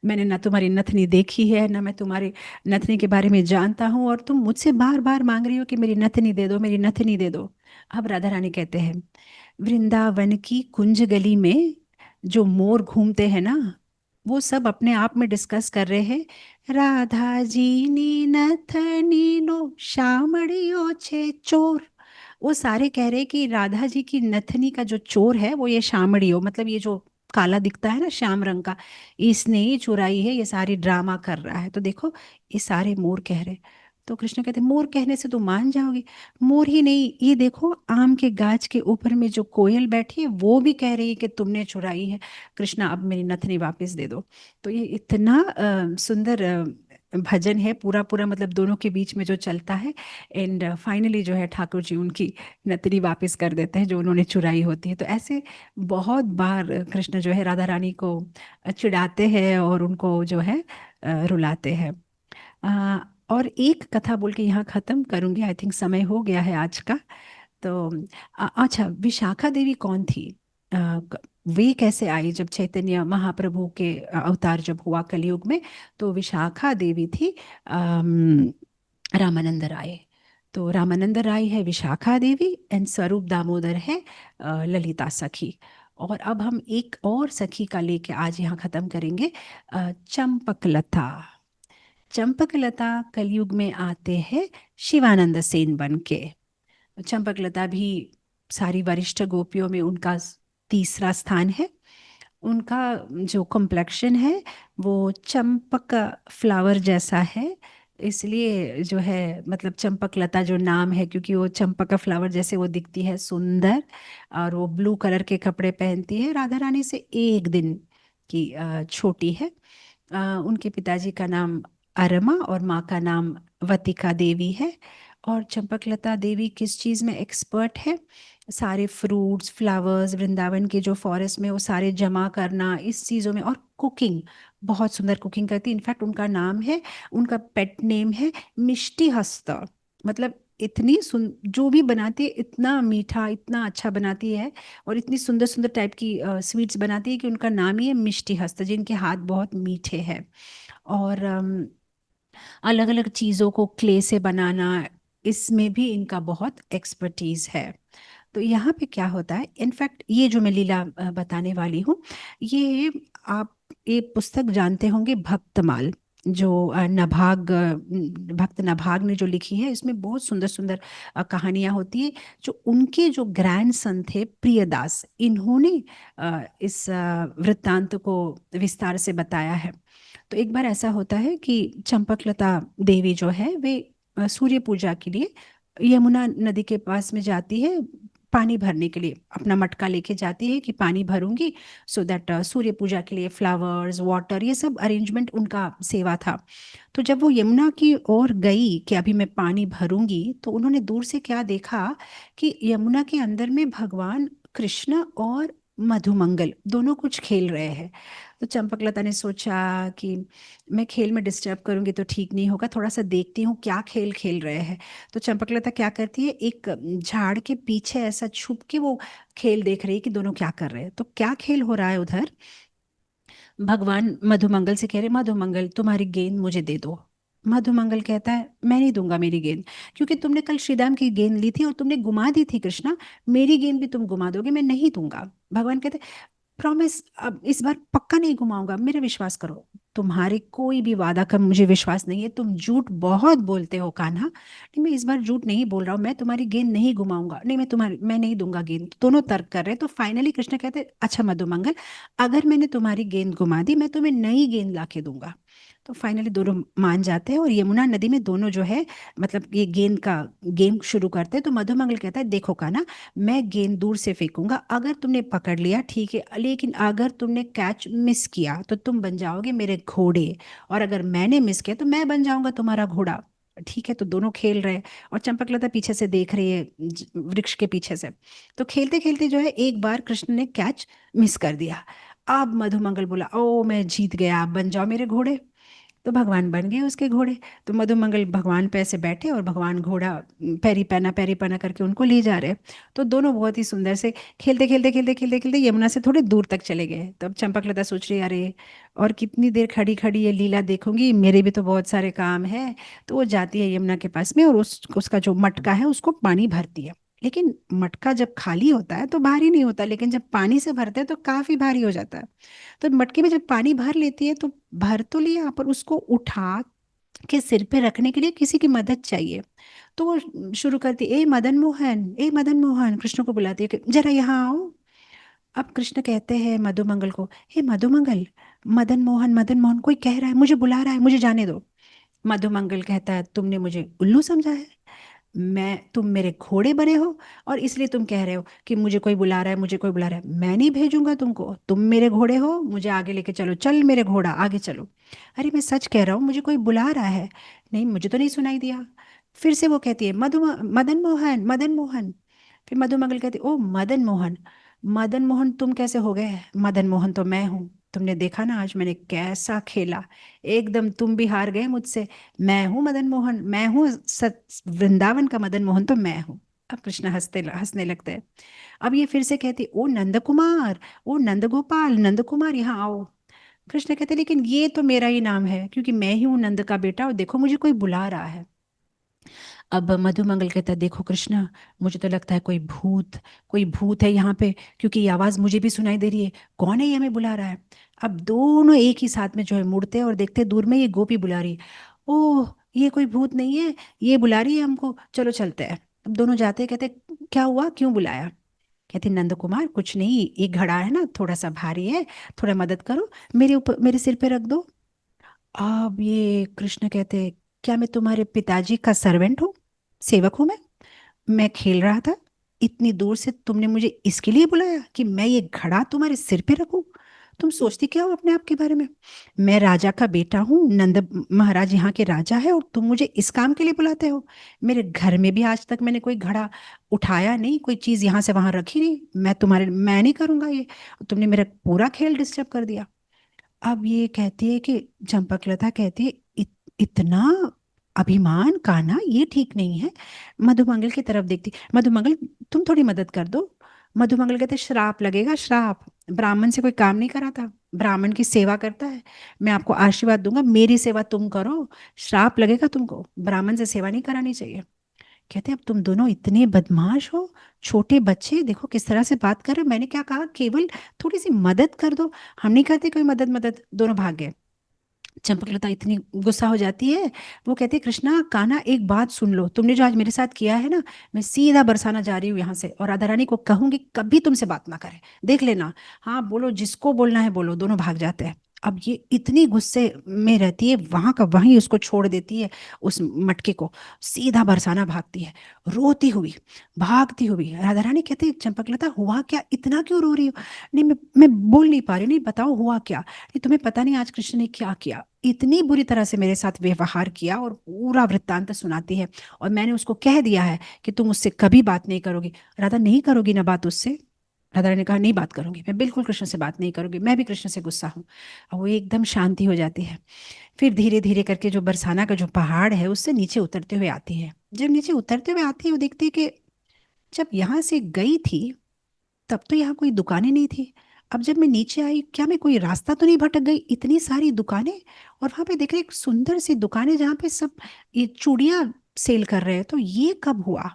मैंने ना तुम्हारी नथनी देखी है ना मैं तुम्हारी नथनी के बारे में जानता हूँ, और तुम मुझसे बार बार मांग रही हो कि मेरी नथनी दे दो, मेरी नथनी दे दो। अब राधा रानी कहते हैं वृंदावन की कुंज गली में जो मोर घूमते हैं ना, वो सब अपने आप में डिस्कस कर रहे हैं राधा जी नी नथनी नो शामड़ियो छे चोर। वो सारे कह रहे हैं कि राधा जी की नथनी का जो चोर है वो ये शामड़ियो, मतलब ये जो काला दिखता है ना श्याम रंग का, इसने ही चुराई है, ये सारी ड्रामा कर रहा है। तो देखो ये सारे मोर कह रहे। तो कृष्ण कहते मोर कहने से तो मान जाओगे, मोर ही नहीं, ये देखो आम के गाछ के ऊपर में जो कोयल बैठी है वो भी कह रही है कि तुमने चुराई है। कृष्णा अब मेरी नथनी वापस दे दो। तो ये इतना सुंदर भजन है पूरा पूरा, मतलब दोनों के बीच में जो चलता है। एंड फाइनली जो है ठाकुर जी उनकी नथनी वापस कर देते हैं जो उन्होंने चुराई होती है। तो ऐसे बहुत बार कृष्ण जो है राधा रानी को चिढ़ाते हैं और उनको जो है रुलाते हैं। अ, और एक कथा बोल के यहाँ खत्म करूंगी, आई थिंक समय हो गया है आज का। तो अच्छा, विशाखा देवी कौन थी? अ, वे कैसे आई जब चैतन्य महाप्रभु के अवतार जब हुआ कलयुग में? तो विशाखा देवी थी रामानंद राय। तो रामानंद राय है विशाखा देवी, एंड स्वरूप दामोदर है ललिता सखी। और अब हम एक और सखी का लेके आज यहाँ खत्म करेंगे, चंपकलता। चंपकलता कलयुग में आते हैं शिवानंद सेन बन के। चंपकलता भी सारी वरिष्ठ गोपियों में उनका तीसरा स्थान है। उनका जो कॉम्प्लेक्शन है वो चंपक फ्लावर जैसा है, इसलिए जो है मतलब चंपकलता जो नाम है, क्योंकि वो चंपक का फ्लावर जैसे वो दिखती है सुंदर। और वो ब्लू कलर के कपड़े पहनती है, राधा रानी से एक दिन की छोटी है। उनके पिताजी का नाम अरमा और माँ का नाम वतिका देवी है। और चंपकलता देवी किस चीज़ में एक्सपर्ट है? सारे फ्रूट्स फ्लावर्स वृंदावन के जो फॉरेस्ट में वो सारे जमा करना इस चीज़ों में, और कुकिंग, बहुत सुंदर कुकिंग करती। इनफैक्ट उनका नाम है, उनका पेट नेम है मिष्टी हस्त। मतलब इतनी सुन जो भी बनाती है इतना मीठा इतना अच्छा बनाती है, और इतनी सुंदर सुंदर टाइप की स्वीट्स बनाती है कि उनका नाम ही है मिष्टी हस्त, जिनके हाथ बहुत मीठे हैं। और अलग अलग चीज़ों को क्ले से बनाना, इसमें भी इनका बहुत एक्सपर्टीज है। तो यहाँ पे क्या होता है, इनफैक्ट ये जो मैं लीला बताने वाली हूँ, ये आप ये पुस्तक जानते होंगे भक्तमाल, जो भक्त नभाग ने जो लिखी है। इसमें बहुत सुंदर सुंदर कहानियां होती है। जो उनके जो ग्रैंड सन थे प्रियदास, इन्होंने इस वृत्तांत को विस्तार से बताया है। तो एक बार ऐसा होता है कि चंपकलता देवी जो है वे सूर्य पूजा के लिए यमुना नदी के पास में जाती है, पानी भरने के लिए अपना मटका लेके जाती है कि पानी भरूंगी, सो दैट सूर्य पूजा के लिए फ्लावर्स वाटर ये सब अरेंजमेंट उनका सेवा था। तो जब वो यमुना की ओर गई कि अभी मैं पानी भरूंगी, तो उन्होंने दूर से क्या देखा कि यमुना के अंदर में भगवान कृष्ण और मधुमंगल दोनों कुछ खेल रहे हैं। तो चंपकलता ने सोचा कि मैं खेल में डिस्टर्ब करूंगी तो ठीक नहीं होगा, थोड़ा सा देखती हूँ क्या खेल खेल रहे हैं। तो चंपकलता क्या करती है, एक झाड़ के पीछे ऐसा छुप के वो खेल देख रही है कि दोनों क्या कर रहे हैं। तो क्या खेल हो रहा है उधर, भगवान मधुमंगल से कह रहे, मधुमंगल तुम्हारी गेंद मुझे दे दो। मधुमंगल कहता है मैं नहीं दूंगा मेरी गेंद, क्योंकि तुमने कल श्रीदाम की गेंद ली थी और तुमने गुमा दी थी कृष्णा, मेरी गेंद भी तुम गुमा दोगे, मैं नहीं दूंगा। भगवान कहते प्रॉमिस, अब इस बार पक्का नहीं घुमाऊंगा, मेरे विश्वास करो। तुम्हारे कोई भी वादा का मुझे विश्वास नहीं है, तुम झूठ बहुत बोलते हो कान्हा। नहीं, मैं इस बार झूठ नहीं बोल रहा हूँ, मैं तुम्हारी गेंद नहीं घुमाऊंगा, नहीं मैं नहीं दूंगा गेंद। दोनों तर्क कर रहे हैं। तो फाइनली कृष्ण कहते अच्छा मधुमंगल, अगर मैंने तुम्हारी गेंद घुमा दी, मैं तुम्हें नई गेंद ला के दूंगा। तो फाइनली दोनों मान जाते हैं और यमुना नदी में दोनों जो है मतलब ये गेंद का गेम शुरू करते हैं। तो मधुमंगल कहता है देखो कान्हा, मैं गेंद दूर से फेंकूंगा, अगर तुमने पकड़ लिया ठीक है, लेकिन अगर तुमने कैच मिस किया तो तुम बन जाओगे मेरे घोड़े, और अगर मैंने मिस किया तो मैं बन जाऊंगा तुम्हारा घोड़ा। ठीक है, तो दोनों खेल रहे हैं और चंपकलता पीछे से देख रही है वृक्ष के पीछे से। तो खेलते खेलते जो है एक बार कृष्ण ने कैच मिस कर दिया। अब मधुमंगल बोला ओ मैं जीत गया, आप बन जाओ मेरे घोड़े। तो भगवान बन गए उसके घोड़े। तो मधुमंगल भगवान पे ऐसे बैठे और भगवान घोड़ा पैरी पैना करके उनको ले जा रहे हैं। तो दोनों बहुत ही सुंदर से खेलते खेलते खेलते खेलते खेलते यमुना से थोड़े दूर तक चले गए। तो अब चंपकलता सोच रही है अरे और कितनी देर खड़ी खड़ी ये लीला देखूंगी, मेरे भी तो बहुत सारे काम है। तो वो जाती है यमुना के पास में और उसका जो मटका है उसको पानी भरती है। लेकिन मटका जब खाली होता है तो भारी नहीं होता, लेकिन जब पानी से भरते हैं तो काफी भारी हो जाता है। तो मटके में जब पानी भर लेती है तो भर तो लिया, पर उसको उठा के सिर पे रखने के लिए किसी की मदद चाहिए। तो वो शुरू करती ए मदन मोहन, ए मदन मोहन, कृष्ण को बुलाती है कि जरा यहाँ आओ। अब कृष्ण कहते हैं मधुमंगल को, हे मधुमंगल, मदन मोहन कोई कह रहा है, मुझे बुला रहा है, मुझे जाने दो। मधुमंगल कहता है तुमने मुझे उल्लू समझा है, तुम मेरे घोड़े बने हो और इसलिए तुम कह रहे हो कि मुझे कोई बुला रहा है, मुझे कोई बुला रहा है। मैं नहीं भेजूंगा तुमको, तुम मेरे घोड़े हो, मुझे आगे लेके चलो, चल मेरे घोड़ा आगे चलो। अरे मैं सच कह रहा हूँ, मुझे कोई बुला रहा है। नहीं, मुझे तो नहीं सुनाई दिया। फिर से वो कहती है मदन मोहन, मदन मोहन। फिर मधुमंगल कहती ओ मदन मोहन, मदन मोहन तुम कैसे हो गए, मदन मोहन तो मैं हूँ। तुमने देखा ना आज मैंने कैसा खेला, एकदम तुम भी हार गए मुझसे। मैं हूँ मदन मोहन, मैं हूँ वृंदावन का मदन मोहन तो मैं हूँ। अब कृष्ण हंसने लगते हैं। अब ये फिर से कहती ओ नंद कुमार, ओ नंद गोपाल, नंद कुमार यहाँ आओ। कृष्ण कहते लेकिन ये तो मेरा ही नाम है, क्योंकि मैं ही हूँ नंद का बेटा और देखो मुझे कोई बुला रहा है। अब मधुमंगल कहता है देखो कृष्णा, मुझे तो लगता है कोई भूत है यहाँ पे, क्योंकि ये आवाज मुझे भी सुनाई दे रही है, कौन है ये हमें बुला रहा है। अब दोनों एक ही साथ में जो है मुड़ते हैं और देखते हैं दूर में ये गोपी बुला रही है। ओह ये कोई भूत नहीं है, ये बुला रही है हमको, चलो चलते हैं। अब दोनों जाते हैं, कहते क्या हुआ, क्यों बुलाया। कहते नंद कुमार कुछ नहीं, ये घड़ा है ना थोड़ा सा भारी है, थोड़ा मदद करो, मेरे ऊपर मेरे सिर पे रख दो। अब ये कृष्ण कहते क्या मैं तुम्हारे पिताजी का सर्वेंट हूँ, सेवक हूँ मैं खेल रहा था, इतनी दूर से तुमने मुझे इसके लिए बुलाया कि मैं ये घड़ा तुम्हारे सिर पे रखूं। तुम सोचती क्या हो अपने आप के बारे में, मैं राजा का बेटा हूँ, नंद महाराज यहाँ के राजा है और तुम मुझे इस काम के लिए बुलाते हो। मेरे घर में भी आज तक मैंने कोई घड़ा उठाया नहीं, कोई चीज यहाँ से वहां रखी नहीं, मैं नहीं करूंगा ये, तुमने मेरा पूरा खेल डिस्टर्ब कर दिया। अब ये कहती है कि चंपकलता कहती है इतना अभिमान कान्हा ये ठीक नहीं है। मधुमंगल की तरफ देखती, मधुमंगल तुम थोड़ी मदद कर दो। मधुमंगल कहते श्राप लगेगा, श्राप, ब्राह्मण से कोई काम नहीं कराता, ब्राह्मण की सेवा करता है, मैं आपको आशीर्वाद दूंगा, मेरी सेवा तुम करो, श्राप लगेगा तुमको, ब्राह्मण से सेवा नहीं करानी चाहिए। कहते अब तुम दोनों इतने बदमाश हो, छोटे बच्चे देखो किस तरह से बात कर रहे हो। मैंने क्या कहा, केवल थोड़ी सी मदद कर दो। हम नहीं करते कोई मदद, मदद। दोनों भाग गए। चंपकलता इतनी गुस्सा हो जाती है, वो कहती है कृष्णा कान्हा एक बात सुन लो, तुमने जो आज मेरे साथ किया है ना, मैं सीधा बरसाना जा रही हूँ यहाँ से, और राधा रानी को कहूंगी कभी तुमसे बात ना करे, देख लेना। हाँ बोलो, जिसको बोलना है बोलो। दोनों भाग जाते हैं। अब ये इतनी गुस्से में रहती है, वहां का वहीं उसको छोड़ देती है, उस मटके को। सीधा बरसाना भागती है, रोती हुई, भागती हुई। राधा रानी कहती है चंपकलता हुआ क्या, इतना क्यों रो रही हो? नहीं मैं बोल नहीं पा रही, नहीं बताओ हुआ क्या। नहीं तुम्हें पता नहीं आज कृष्ण ने क्या किया, इतनी बुरी तरह से मेरे साथ व्यवहार किया, और पूरा वृत्तांत सुनाती है। और मैंने उसको कह दिया है कि तुम उससे कभी बात नहीं करोगी। राधा नहीं करोगी ना बात उससे? राधा रानी ने कहा नहीं बात करूंगी, मैं बिल्कुल कृष्ण से बात नहीं करूंगी, मैं भी कृष्ण से गुस्सा हूँ। और वो एकदम शांति हो जाती है। फिर धीरे धीरे करके जो बरसाना का जो पहाड़ है उससे नीचे उतरते हुए आती है। जब नीचे उतरते हुए आती है, वो देखती है कि जब यहाँ से गई थी तब तो यहाँ कोई दुकानें नहीं थी। अब जब मैं नीचे आई, क्या मैं कोई रास्ता तो नहीं भटक गई? इतनी सारी दुकानें, और वहां पे देख रहे एक सुंदर सी दुकान है जहाँ पे सब ये चूड़ियाँ सेल कर रहे हैं। तो ये कब हुआ?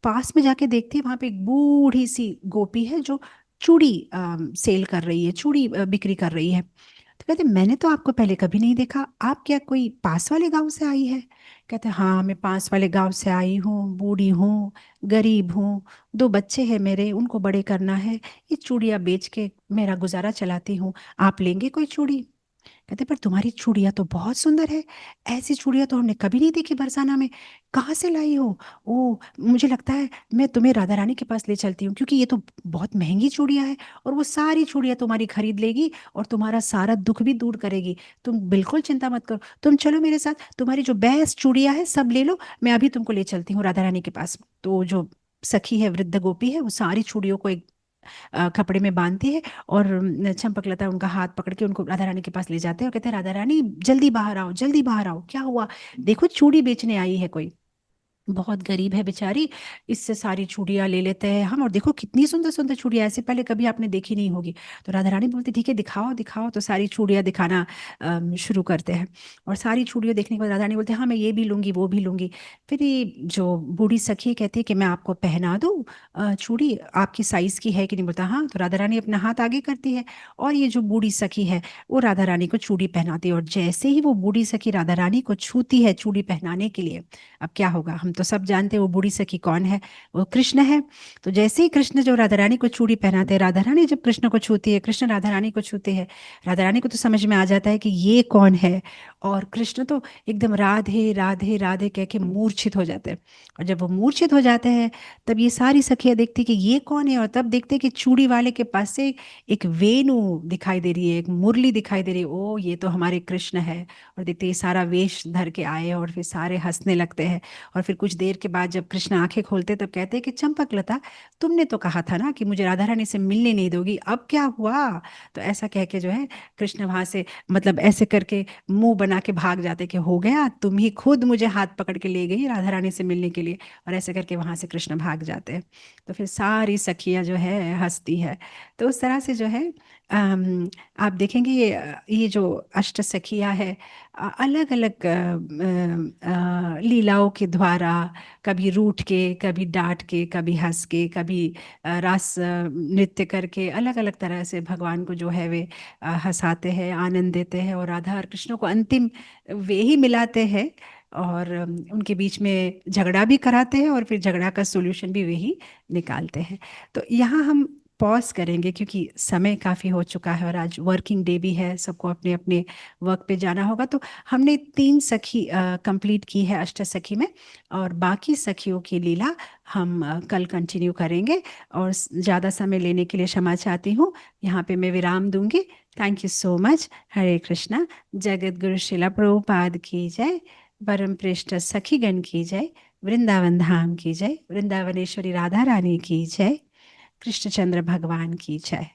पास में जाके देखती है, वहां पे एक बूढ़ी सी गोपी है जो चूड़ी सेल कर रही है, चूड़ी बिक्री कर रही है। तो कहते मैंने तो आपको पहले कभी नहीं देखा, आप क्या कोई पास वाले गांव से आई है? कहते हाँ मैं पास वाले गांव से आई हूँ, बूढ़ी हूँ, गरीब हूँ, दो बच्चे हैं मेरे, उनको बड़े करना है, ये चूड़ियाँ बेच के मेरा गुजारा चलाती हूँ। आप लेंगे कोई चूड़ी? कहते पर तुम्हारी चूड़ियाँ तो बहुत सुंदर है, ऐसी चूड़ियाँ तो हमने कभी नहीं देखी बरसाना में, कहाँ से लाई हो? ओ मुझे लगता है मैं तुम्हें राधा रानी के पास ले चलती हूँ, क्योंकि ये तो बहुत महंगी चूड़ियाँ है, और वो सारी चूड़ियाँ तुम्हारी खरीद लेगी और तुम्हारा सारा दुख भी दूर करेगी। तुम बिल्कुल चिंता मत करो, तुम चलो मेरे साथ, तुम्हारी जो बेस्ट चूड़ियाँ है सब ले लो, मैं अभी तुमको ले चलती हूँ राधा रानी के पास। तो जो सखी है, वृद्ध गोपी है, वो सारी चूड़ियों को एक कपड़े में बांधती है, और चंपकलता उनका हाथ पकड़ के उनको राधा रानी के पास ले जाते हैं और कहते हैं राधा रानी जल्दी बाहर आओ, जल्दी बाहर आओ, क्या हुआ? देखो चूड़ी बेचने आई है कोई, बहुत गरीब है बेचारी, इससे सारी चूड़ियाँ ले लेते हैं हम, और देखो कितनी सुंदर सुंदर चूड़ियाँ, ऐसे पहले कभी आपने देखी नहीं होगी। तो राधा रानी बोलती ठीक है दिखाओ दिखाओ, तो सारी चूड़ियाँ दिखाना शुरू करते हैं। और सारी चूड़ियाँ देखने के बाद राधा रानी बोलते हाँ मैं ये भी लूंगी वो भी लूंगी। फिर ये जो बूढ़ी सखी कहती है कि मैं आपको पहना दूँ चूड़ी, आपकी साइज की है कि नहीं? बोलता हाँ। तो राधा रानी अपना हाथ आगे करती है, और ये जो बूढ़ी सखी है वो राधा रानी को चूड़ी पहनाती है। और जैसे ही वो बूढ़ी सखी राधा रानी को छूती है चूड़ी पहनाने के लिए, अब क्या होगा? हम तो सब जानते हैं वो बूढ़ी सखी कौन है, वो कृष्ण है। तो जैसे ही कृष्ण जो राधा रानी को चूड़ी पहनाते हैं, राधा रानी जब कृष्ण को छूती है, कृष्ण राधा रानी को छूते हैं, राधा रानी को तो समझ में आ जाता है कि ये कौन है। और कृष्ण तो एकदम राधे राधे राधे कह के मूर्छित हो जाते हैं। और जब वो मूर्छित हो जाते हैं, तब ये सारी सखियां देखती कि ये कौन है, और तब देखते कि चूड़ी वाले के पास से एक वेणु दिखाई दे रही है, एक मुरली दिखाई दे रही है। ओ ये तो हमारे कृष्ण है। और देखते ये सारा वेश धर के आए, और फिर सारे हंसने लगते हैं। और फिर कुछ देर के बाद जब कृष्ण आंखें खोलते तब कहते हैं कि चंपकलता तुमने तो कहा था ना कि मुझे राधा रानी से मिलने नहीं दोगी, अब क्या हुआ? तो ऐसा कह के जो है कृष्ण वहां से, मतलब ऐसे करके मुंह बना के भाग जाते कि हो गया, तुम ही खुद मुझे हाथ पकड़ के ले गई राधा रानी से मिलने के लिए। और ऐसे करके वहां से कृष्ण भाग जाते हैं। तो फिर सारी सखियां जो है हंसती है। तो उस तरह से जो है आप देखेंगे ये जो अष्ट सखियां है, अलग अलग लीलाओं के द्वारा, कभी रूठ के, कभी डांट के, कभी हंस के, कभी रास नृत्य करके, अलग अलग तरह से भगवान को जो है वे हंसाते हैं, आनंद देते हैं, और राधा और कृष्ण को अंतिम वे ही मिलाते हैं। और उनके बीच में झगड़ा भी कराते हैं, और फिर झगड़ा का सॉल्यूशन भी वही निकालते हैं। तो यहाँ हम पॉज करेंगे क्योंकि समय काफ़ी हो चुका है, और आज वर्किंग डे भी है, सबको अपने अपने वर्क पे जाना होगा। तो हमने 3 सखी कंप्लीट की है अष्ट सखी में, और बाकी सखियों की लीला हम कल कंटिन्यू करेंगे। और ज़्यादा समय लेने के लिए क्षमा चाहती हूँ, यहाँ पे मैं विराम दूंगी। Thank you so much. Hare Krishna. Jagat Guru शिला प्रभुपाद की जय। परम प्रेष्ठ सखीगण की जय। वृंदावन धाम की जय। वृंदावनेश्वरी राधा रानी की जय। कृष्णचंद्र भगवान की जय।